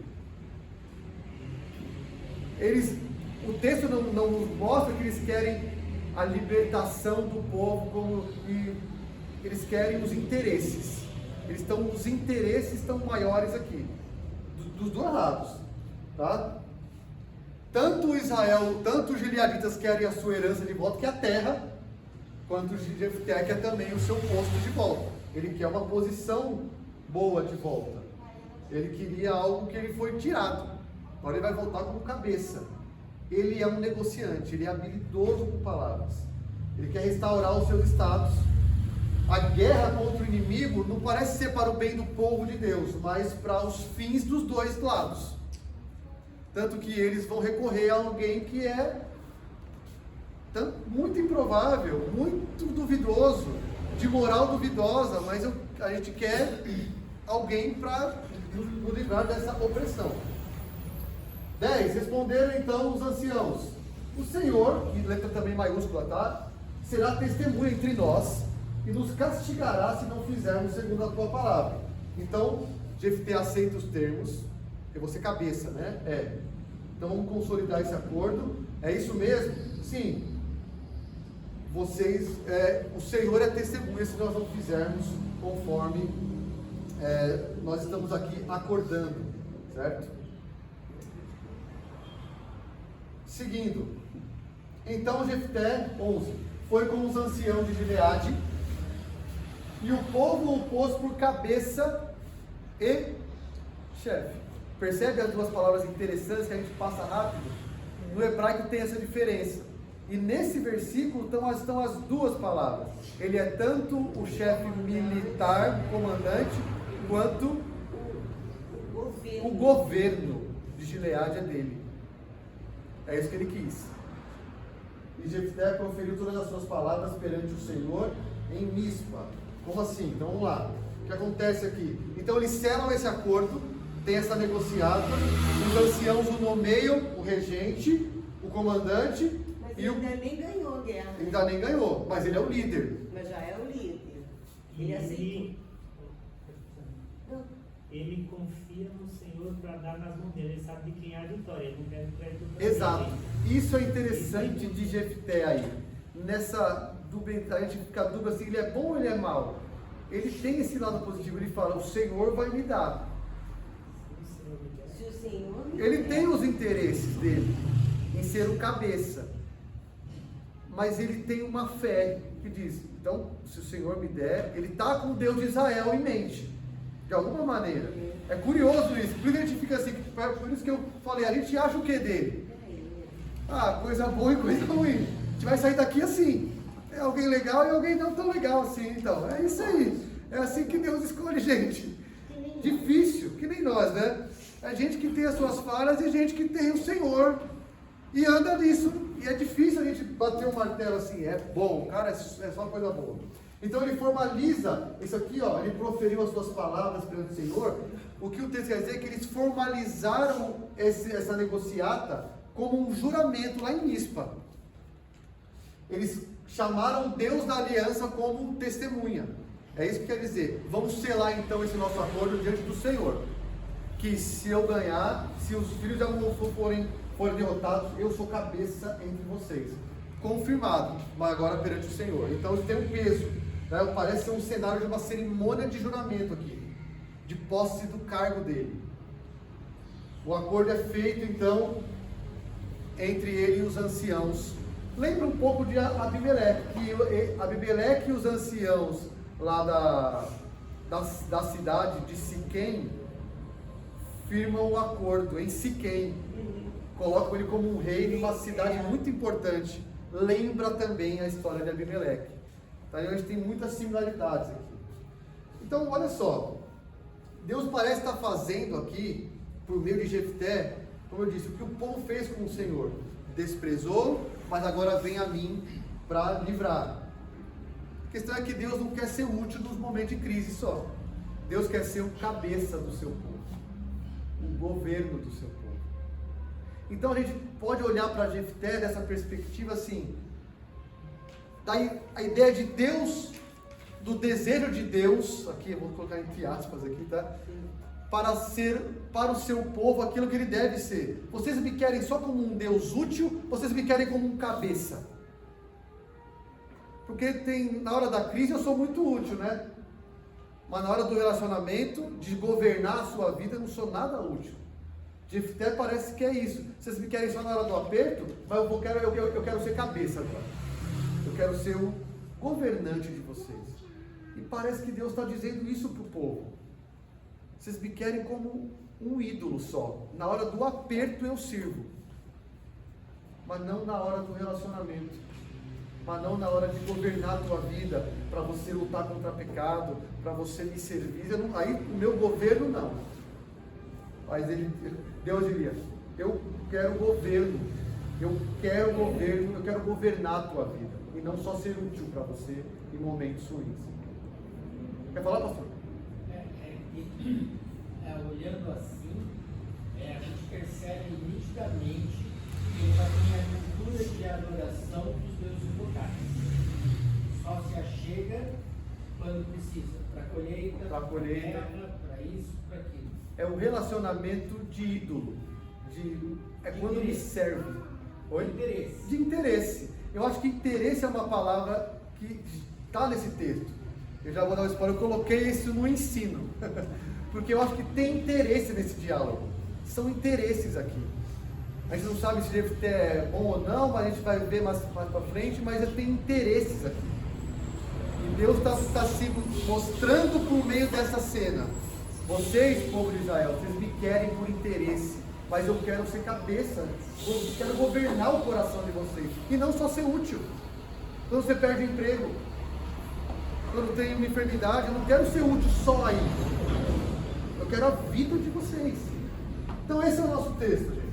O texto não mostra que eles querem a libertação do povo, e eles querem os interesses. Os interesses estão maiores aqui, dos dois lados, tá? Tanto Israel, tanto os gileaditas querem a sua herança de volta, que é a terra, quanto os Jefté quer também o seu posto de volta. Ele quer uma posição boa de volta. Ele queria algo que ele foi tirado. Agora ele vai voltar como cabeça. Ele é um negociante, ele é habilidoso com palavras. Ele quer restaurar os seus status. a guerra contra o inimigo não parece ser para o bem do povo de Deus, mas para os fins dos dois lados. Tanto que eles vão recorrer a alguém que é muito improvável, muito duvidoso, de moral duvidosa, mas a gente quer alguém para nos livrar dessa opressão. 10. Responderam então os anciãos: o Senhor, que letra também maiúscula, tá? Será testemunha entre nós e nos castigará se não fizermos segundo a tua palavra. Então, Jefté aceita os termos. Eu vou ser cabeça, né? Então vamos consolidar esse acordo. É isso mesmo? Sim. O Senhor é testemunha se nós não fizermos conforme nós estamos aqui acordando, certo? Seguindo. Então Jefté, 11, foi com os anciãos de Gileade, e o povo o pôs por cabeça e chefe. Percebe as duas palavras interessantes que a gente passa rápido? No hebraico tem essa diferença. E nesse versículo estão as duas palavras. Ele é tanto o chefe militar, comandante, quanto o governo de Gileade é dele. É isso que ele quis. E Jefté proferiu todas as suas palavras perante o Senhor em Mispa. Como assim? Então vamos lá. O que acontece aqui? Então eles selam esse acordo, tem essa negociata, os anciãos o nomeiam, o regente, o comandante. Mas ele ainda nem ganhou a guerra. Ainda nem ganhou, mas ele é o líder. Mas já é o líder. E Ele aceitou. ele confia no Senhor para dar nas mãos dele. Ele sabe de quem é a vitória. Ele não quer crédito para Exato. ninguém. Isso é interessante de Jefté aí. Nessa dúvida, a gente fica dúvida se ele é bom ou ele é mau. Ele tem esse lado positivo, ele fala: o Senhor vai me dar. Se o Senhor me Ele der, tem os interesses dele em ser o cabeça, mas ele tem uma fé que diz: então, se o Senhor me der, ele está com o Deus de Israel em mente, de alguma maneira. É curioso isso, por isso a gente fica assim, por isso que eu falei, a gente acha o que dele? Ah, coisa boa e coisa ruim. A gente vai sair daqui assim, é alguém legal e alguém não tão legal assim. Então, é isso aí, é assim que Deus escolhe gente. Difícil, que nem nós, né? É gente que tem as suas falhas e gente que tem o Senhor e anda nisso. E é difícil a gente bater um martelo assim, é bom, cara, é só coisa boa. Então ele formaliza isso aqui, ó, ele proferiu as suas palavras perante o Senhor. O que o texto quer dizer é que eles formalizaram essa negociata como um juramento lá em Mispa. Eles chamaram Deus da aliança como testemunha. É isso que quer dizer. Vamos selar então esse nosso acordo diante do Senhor. Que se eu ganhar, se os filhos de Amon forem derrotados, eu sou cabeça entre vocês. Confirmado, mas agora perante o Senhor. Então isso tem um peso, né? Parece ser um cenário de uma cerimônia de juramento aqui, de posse do cargo dele. O acordo é feito então entre ele e os anciãos. Lembra um pouco de Abimeleque, que Abimeleque e os anciãos lá da cidade de Siquém firmam o acordo em Siquém. Colocam ele como um rei de uma cidade muito importante. Lembra também a história de Abimeleque. Então a gente tem muitas similaridades aqui. Então olha só, Deus parece estar fazendo aqui, por meio de Jefté, como eu disse, o que o povo fez com o Senhor. Desprezou, mas agora vem a mim para livrar. A questão é que Deus não quer ser útil nos momentos de crise só. Deus quer ser o cabeça do seu povo, o governo do seu povo. Então a gente pode olhar para Jefté dessa perspectiva assim, daí a ideia de Deus, do desejo de Deus, aqui eu vou colocar entre aspas aqui, tá? Para ser para o seu povo aquilo que ele deve ser. Vocês me querem só como um Deus útil, vocês me querem como um cabeça. Porque na hora da crise eu sou muito útil, né? Mas na hora do relacionamento, de governar a sua vida, eu não sou nada útil. Jefté parece que é isso. Vocês me querem só na hora do aperto, mas eu quero ser cabeça agora. Eu quero ser o governante de vocês. E parece que Deus está dizendo isso para o povo. Vocês me querem como um ídolo só. Na hora do aperto eu sirvo. Mas não na hora do relacionamento. mas não na hora de governar a tua vida, para você lutar contra o pecado, para você me servir. Aí o meu governo não. Mas Deus diria, eu quero governo, eu quero governar a tua vida, e não só ser útil para você em momentos ruins. Quer falar, pastor? Olhando assim, a gente percebe nitidamente que já tem a cultura de adoração dos deuses locais. Só se achega quando precisa, para colheita, para guerra, para isso, para aquilo. É o relacionamento de ídolo, quando me serve. Oi? Interesse. De interesse. Eu acho que interesse é uma palavra que está nesse texto. Eu já vou dar um spoiler, eu coloquei isso no ensino. Porque eu acho que tem interesse nesse diálogo. São interesses aqui. A gente não sabe se Jefté é bom ou não, mas a gente vai ver mais para frente, mas tem interesses aqui. E Deus está se mostrando por meio dessa cena. Vocês, povo de Israel, vocês me querem por interesse, mas eu quero ser cabeça, eu quero governar o coração de vocês, e não só ser útil. Quando você perde o emprego, quando tem uma enfermidade, eu não quero ser útil só aí, eu quero a vida de vocês. Então esse é o nosso texto, gente.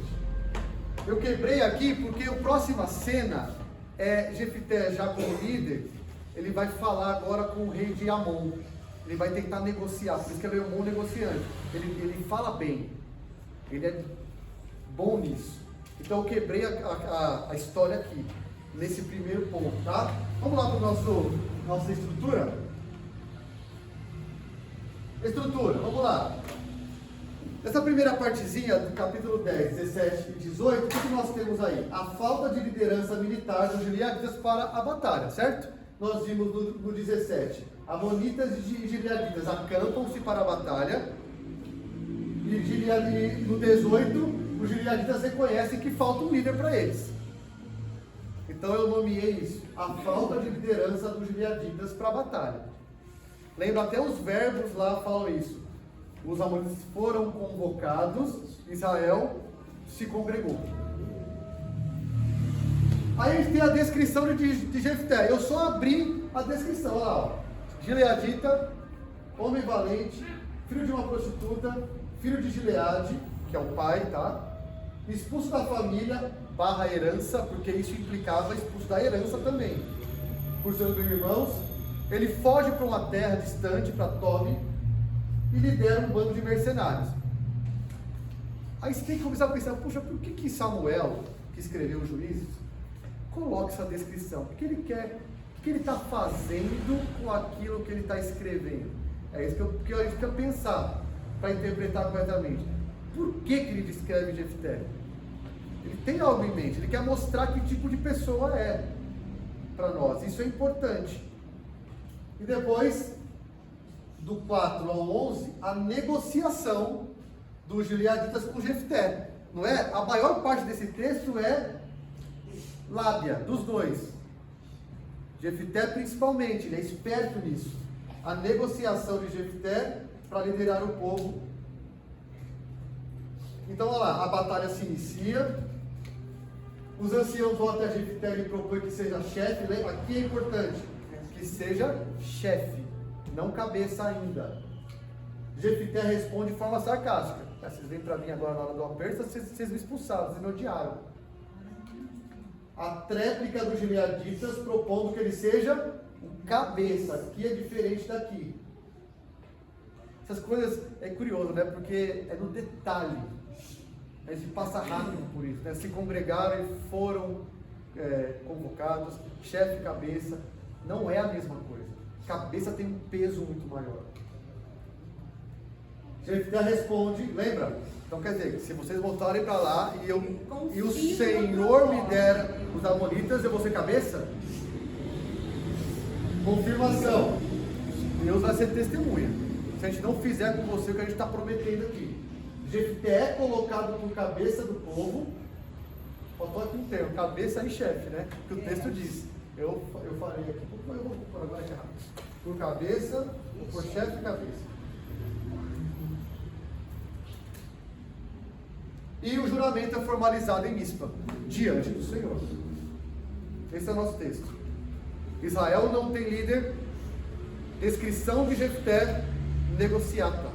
Eu quebrei aqui porque a próxima cena é Jefté já como líder, ele vai falar agora com o rei de Amon. Ele vai tentar negociar, por isso que ele é um bom negociante. Ele fala bem, ele é bom nisso. Então eu quebrei a história aqui, nesse primeiro ponto, tá? Vamos lá para nossa estrutura? Vamos lá. Essa primeira partezinha do capítulo 10, 17 e 18, o que nós temos aí? A falta de liderança militar dos gileaditas para a batalha, certo? Nós vimos no 17, Amonitas e gileaditas acampam-se para a batalha, e no 18, os gileaditas reconhecem que falta um líder para eles. Então eu nomeei isso, a falta de liderança dos gileaditas para a batalha. Lembra, até os verbos lá falam isso. Os amonitas foram convocados, Israel se congregou. Aí a gente tem a descrição de Jefté. Eu só abri a descrição, olha lá, ó. Gileadita, homem valente, filho de uma prostituta, filho de Gileade, que é o pai, tá? Expulso da família, / herança, porque isso implicava expulso da herança também. Por seus irmãos, ele foge para uma terra distante, para Tobi, e lidera um bando de mercenários. Aí você tem que começar a pensar, puxa, por que Samuel, que escreveu os Juízes, coloca essa descrição? O que ele quer? O que ele está fazendo com aquilo que ele está escrevendo? É isso que a gente quer pensar, para interpretar corretamente. Por que ele descreve Jefté? Ele tem algo em mente, ele quer mostrar que tipo de pessoa é para nós. Isso é importante. E depois, do 4 ao 11, a negociação dos gileaditas com Jefté. Não é? A maior parte desse texto é lábia, dos dois. Jefté principalmente, ele é esperto nisso. A negociação de Jefté para liderar o povo. Então, olha lá, a batalha se inicia. Os anciãos vão até Jefté e propõem que seja chefe. Lembra? Aqui é importante, que seja chefe, não cabeça ainda. Jefté responde de forma sarcástica. Vocês vêm para mim agora na hora do aperto, vocês me expulsaram, vocês me odiaram. A tréplica dos gileaditas propondo que ele seja o cabeça. Aqui é diferente daqui. Essas coisas é curioso, né? Porque é no detalhe. A gente passa rápido por isso, né? Se congregaram e foram convocados, chefe e cabeça. Não é a mesma coisa. Cabeça tem um peso muito maior. Jefté responde, lembra? Então quer dizer, se vocês voltarem para lá e o Senhor me der os amonitas, eu vou ser cabeça? Confirmação. Deus vai ser testemunha. Se a gente não fizer com você o que a gente está prometendo aqui. Jefté é colocado por cabeça do povo. Faltou aqui um termo, cabeça e chefe, né? Que o texto diz. Eu farei aqui, eu vou por agora aqui rápido. Por cabeça, ou por chefe e cabeça. E o juramento é formalizado em Mispa, diante do Senhor. Esse é o nosso texto. Israel não tem líder. Descrição de Jefté,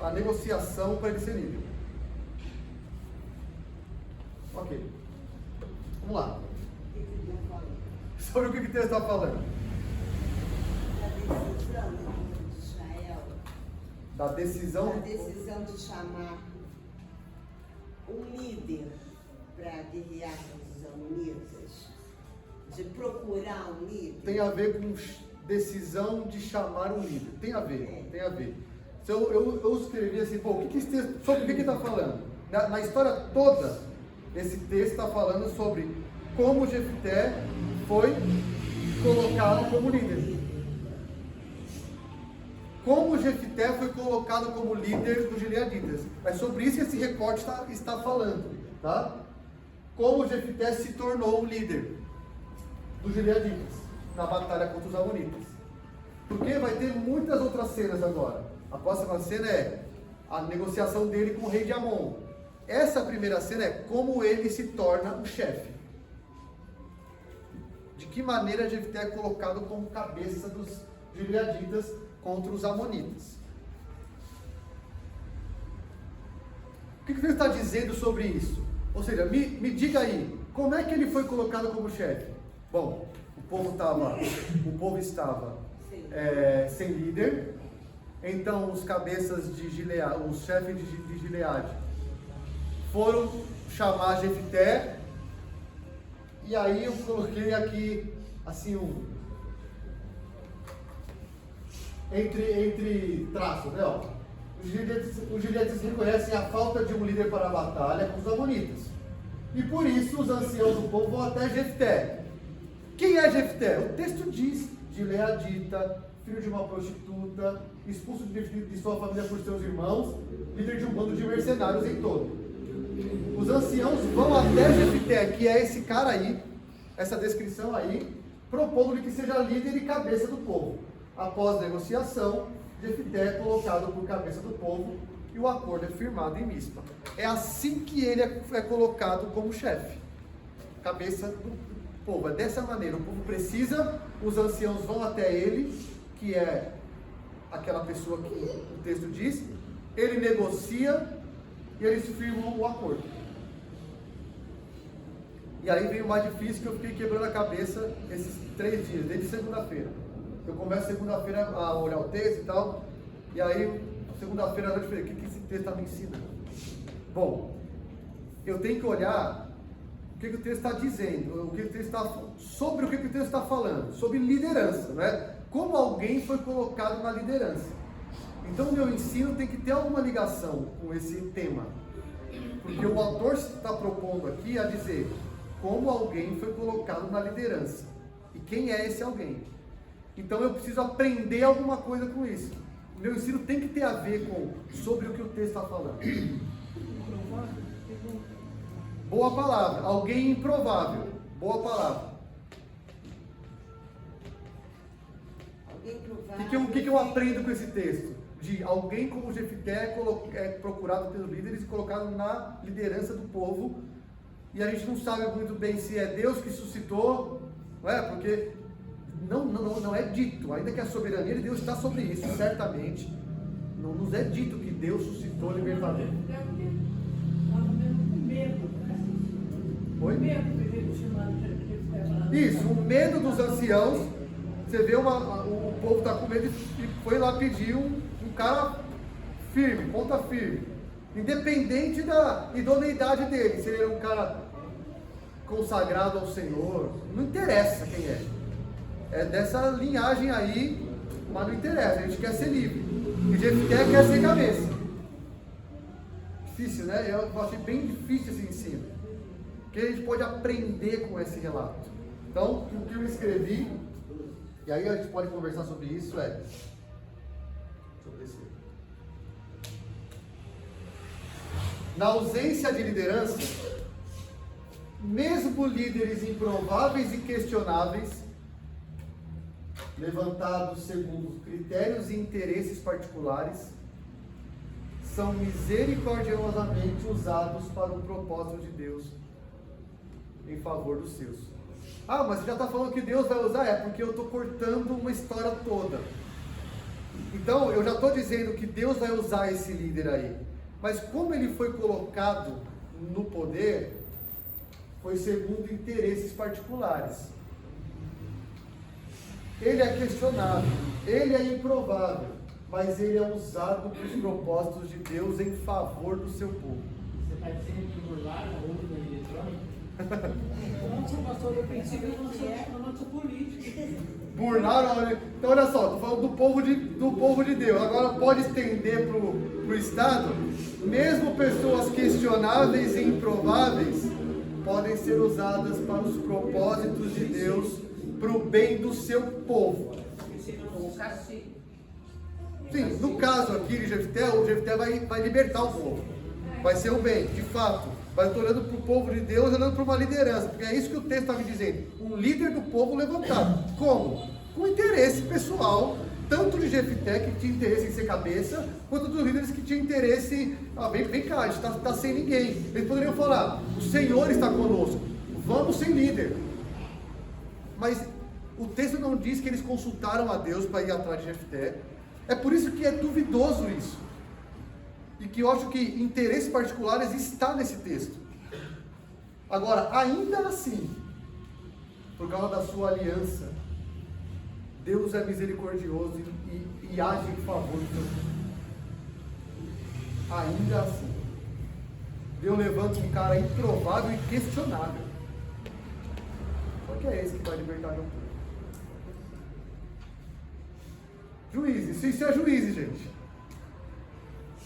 a negociação para ele ser líder. Ok. Vamos lá. O que ele está falando? Sobre o que o texto está falando? Da decisão Da do povo de Israel. decisão. A decisão de chamar um líder para guerrear contra os amonitas, de procurar um líder. Tem a ver com decisão de chamar um líder. Tem a ver, tem a ver. Então, eu escrevi assim, pô, o que esse texto, sobre o que ele está falando? Na história toda, esse texto está falando sobre como Jefté foi colocado como líder. Como Jefté foi colocado como líder dos gileaditas. É sobre isso que esse recorte está falando, tá? Como Jefté se tornou o líder dos gileaditas na batalha contra os amonitas. Porque vai ter muitas outras cenas agora. A próxima cena é a negociação dele com o rei de Amon. Essa primeira cena é como ele se torna o chefe. De que maneira Jefté é colocado como cabeça dos gileaditas contra os amonitas. O que Deus está dizendo sobre isso? Ou seja, me diga aí, como é que ele foi colocado como chefe? Bom, o povo estava sem líder. Então os cabeças de Gileade, os chefes de Gileade, foram chamar Jefté. E aí eu coloquei aqui assim entre traços, né? Ó. Os gileaditas reconhecem a falta de um líder para a batalha com os amonitas. E por isso os anciãos do povo vão até Jefté. Quem é Jefté? O texto diz: gileadita, filho de uma prostituta, expulso de sua família por seus irmãos, líder de um bando de mercenários em todo. Os anciãos vão até Jefté, que é esse cara aí, essa descrição aí, propondo-lhe que seja líder e cabeça do povo. Após negociação, Jefté é colocado por cabeça do povo e o acordo é firmado em Mispa. É assim que ele é colocado como chefe, cabeça do povo. É dessa maneira, o povo precisa, os anciãos vão até ele, que é aquela pessoa que o texto diz, ele negocia e eles firmam o acordo. E aí vem o mais difícil, que eu fiquei quebrando a cabeça esses 3 dias, desde segunda-feira. Eu começo segunda-feira a olhar o texto e tal, e aí segunda-feira à noite eu falei, o que esse texto está me ensinando? Bom, eu tenho que olhar o que o texto está dizendo, sobre o que o texto está falando, sobre liderança, né? Como alguém foi colocado na liderança. Então o meu ensino tem que ter alguma ligação com esse tema, porque o autor está propondo aqui a dizer como alguém foi colocado na liderança e quem é esse alguém. Então eu preciso aprender alguma coisa com isso. O meu ensino tem que ter a ver sobre o que o texto está falando. Boa palavra. Alguém improvável. Boa palavra. Alguém provável. O que eu aprendo com esse texto? De alguém como Jefté é procurado pelos líderes e colocado na liderança do povo. E a gente não sabe muito bem se é Deus que suscitou, não é? Porque não é dito, ainda que a soberania de Deus está sobre isso, certamente. Não nos é dito que Deus suscitou o libertador. Oi? Isso, o medo dos anciãos. Você vê o povo está com medo e foi lá pedir um cara firme, ponta firme. Independente da idoneidade dele, se ele é um cara consagrado ao Senhor, não interessa quem é. É dessa linhagem aí, mas não interessa, a gente quer ser livre. E Jefté quer ser cabeça. Difícil, né? Eu achei bem difícil esse ensino. O que a gente pode aprender com esse relato? Então, o que eu escrevi, e aí a gente pode conversar sobre isso, Deixa eu descer. Na ausência de liderança, mesmo líderes improváveis e questionáveis, levantados segundo critérios e interesses particulares, são misericordiosamente usados para o propósito de Deus em favor dos seus. Ah, mas você já está falando que Deus vai usar? É porque eu estou cortando uma história toda. Então, eu já estou dizendo que Deus vai usar esse líder aí. Mas como ele foi colocado no poder, foi segundo interesses particulares. Ele é questionável, ele é improvável, mas ele é usado para os propósitos de Deus em favor do seu povo. Você está dizendo que burlaram a urna eletrônica? Nossa, pastor, eu pensei que a nossa política. Burlaram, então olha só, estou falando do povo de Deus. Agora pode estender para o Estado. Mesmo pessoas questionáveis e improváveis podem ser usadas para os propósitos de Deus, para o bem do seu povo. O castigo. Sim, no caso aqui de Jefté, o Jefté vai libertar o povo. Vai ser o bem, de fato. Vai estar olhando para o povo de Deus, olhando para uma liderança. Porque é isso que o texto está me dizendo. Um líder do povo levantado. Como? Com interesse pessoal, tanto de Jefté, que tinha interesse em ser cabeça, quanto dos líderes que tinham interesse. Vem cá, a gente está sem ninguém. Eles poderiam falar: o Senhor está conosco, vamos sem líder. Mas o texto não diz que eles consultaram a Deus para ir atrás de Jefté. É por isso que é duvidoso isso. E que eu acho que interesses particulares está nesse texto. Agora, ainda assim, por causa da sua aliança, Deus é misericordioso e age em favor do seu povo. Ainda assim, Deus levanta um cara improvável e questionável. Só que é esse que vai libertar meu povo. Juízes, isso é juízes, gente.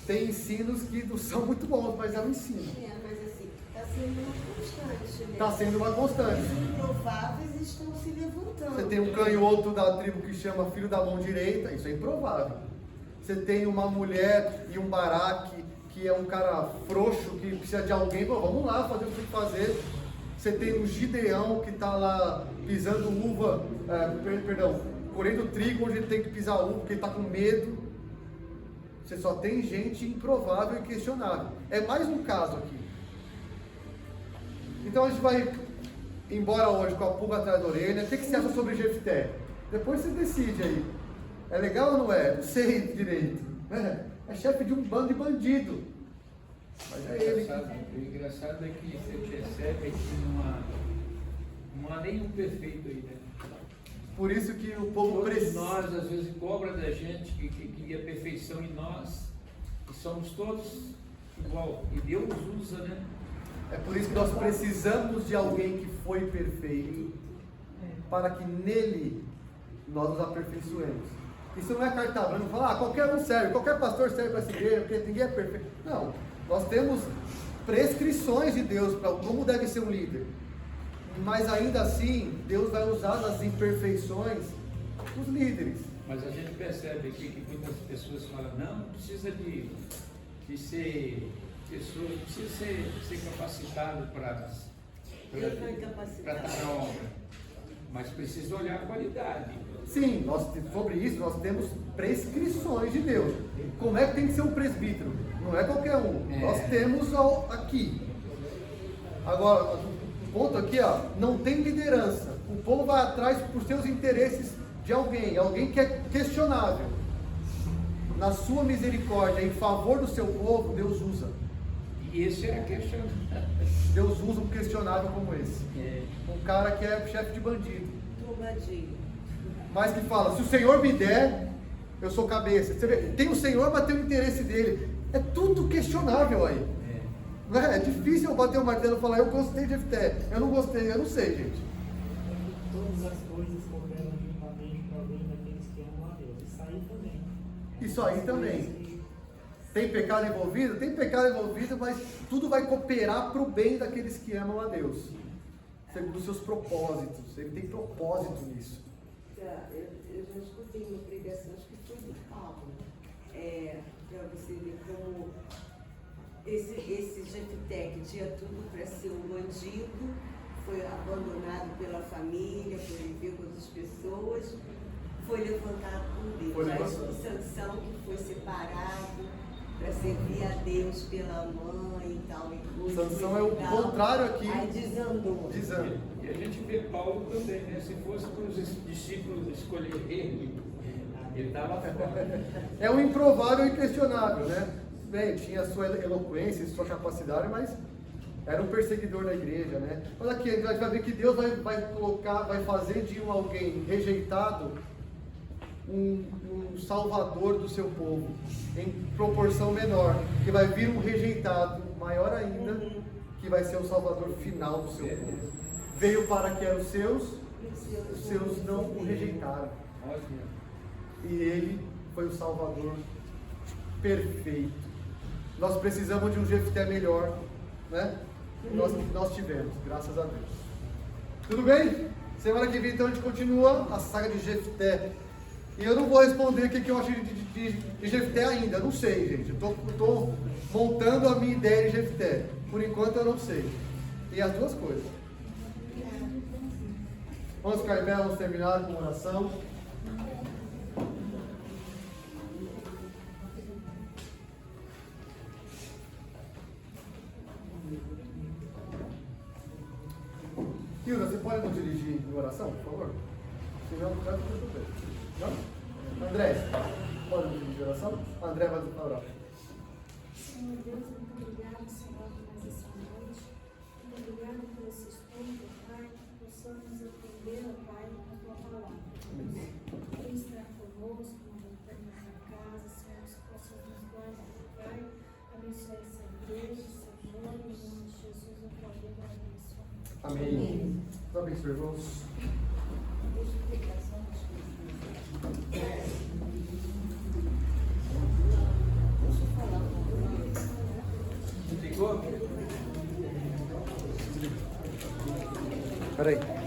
Tem ensinos que não são muito bons, mas é um ensino. Mas assim, está sendo uma constante, né? Está sendo uma constante. Os improváveis estão se levantando. Você tem um canhoto da tribo que chama filho da mão direita, isso é improvável. Você tem uma mulher e um Baraque que é um cara frouxo, que precisa de alguém, pô, vamos lá fazer o que tem que fazer. Você tem um Gideão que está lá pisando uva, colhendo trigo onde ele tem que pisar uva, porque ele está com medo. Você só tem gente improvável e questionável. É mais um caso aqui. Então a gente vai embora hoje com a pulga atrás da orelha. O que você acha sobre Jefté? Depois você decide aí. É legal ou não é? Não sei direito. É chefe de um bando de bandido. Mas é ele. O engraçado é que você percebe que não há nenhum perfeito aí, né? Por isso que o povo Todos precisa. nós, às vezes, cobra da gente que queria perfeição em nós, e somos todos igual. E Deus usa, né? É por isso que nós precisamos de alguém que foi perfeito, para que nele nós nos aperfeiçoemos. Isso não é carta branca, falar, qualquer um serve, qualquer pastor serve para essa igreja, porque ninguém é perfeito. Não, nós temos prescrições de Deus para como deve ser um líder. Mas ainda assim, Deus vai usar as imperfeições dos líderes. Mas a gente percebe aqui que muitas pessoas falam, não precisa de ser pessoa, não precisa ser capacitado para estar na obra. Mas precisa olhar a qualidade. Sim, sobre isso nós temos prescrições de Deus. Como é que tem que ser um presbítero? Não é qualquer um. Nós temos aqui. Agora, o ponto aqui, não tem liderança. O povo vai atrás por seus interesses de alguém que é questionável. Na sua misericórdia, em favor do seu povo, Deus usa. E esse é a questão. Deus usa um questionável como esse. Um cara que é chefe de bandido. Trombadinho. Mas que fala, se o Senhor me der, eu sou cabeça. Você vê, tem o Senhor, mas tem o interesse dele. É tudo questionável aí. Não é? É difícil eu bater o martelo e falar, eu gostei de Jefté. Eu não gostei, eu não sei, gente. Todas as coisas cooperam juntamente para o bem daqueles que amam a Deus. Isso aí também. Isso aí também. Tem pecado envolvido? Tem pecado envolvido, mas tudo vai cooperar para o bem daqueles que amam a Deus. Segundo os seus propósitos. Ele tem propósito nisso. Eu já escutei uma pregação, acho que foi do Paulo, para você ver como esse Jefté, que tinha tudo para ser um bandido, foi abandonado pela família, foi viver com outras pessoas, foi levantado por Deus. Foi Aí levantado. o Sansão, que foi separado para servir a Deus pela mãe e tal. E coisa, Sansão é o e tal. contrário aqui. Aí desandou. Desanda. E E a gente vê Paulo também, né? Se fosse para os discípulos escolher ele estava fora. É um improvável e inquestionável, né? Bem, tinha sua eloquência, sua capacidade, mas era um perseguidor da igreja, né? Mas aqui a gente vai ver que Deus vai colocar, vai fazer de alguém rejeitado um salvador do seu povo, em proporção menor, que vai vir um rejeitado maior ainda, que vai ser o salvador final do seu povo. Veio para que eram os seus não o rejeitaram. E ele foi o salvador perfeito. Nós precisamos de um Jefté melhor, né? Nós tivemos, graças a Deus. Tudo bem? Semana que vem então a gente continua a saga de Jefté. E eu não vou responder o que eu acho de Jefté ainda, não sei, gente. Eu estou montando a minha ideia de Jefté. Por enquanto eu não sei. E as duas coisas. Vamos ficar em pé, vamos terminar com oração. Hilda, você pode nos dirigir em oração, por favor? Se não, não vai ter. Não? André, pode nos dirigir em oração? André vai orar. Senhor Deus, muito obrigado, Senhor, por mais essa noite. Muito obrigado por esse estudo, Pai, que possamos aprender, Pai, a tua palavra. Quem está conosco, voltando na tua casa, Senhor, que possamos nos guardar, Pai, abençoe essa igreja, Senhor, em nome de Jesus, eu quero abençoar. Amém. Deus abençoe, irmãos. Ficou? Espera aí.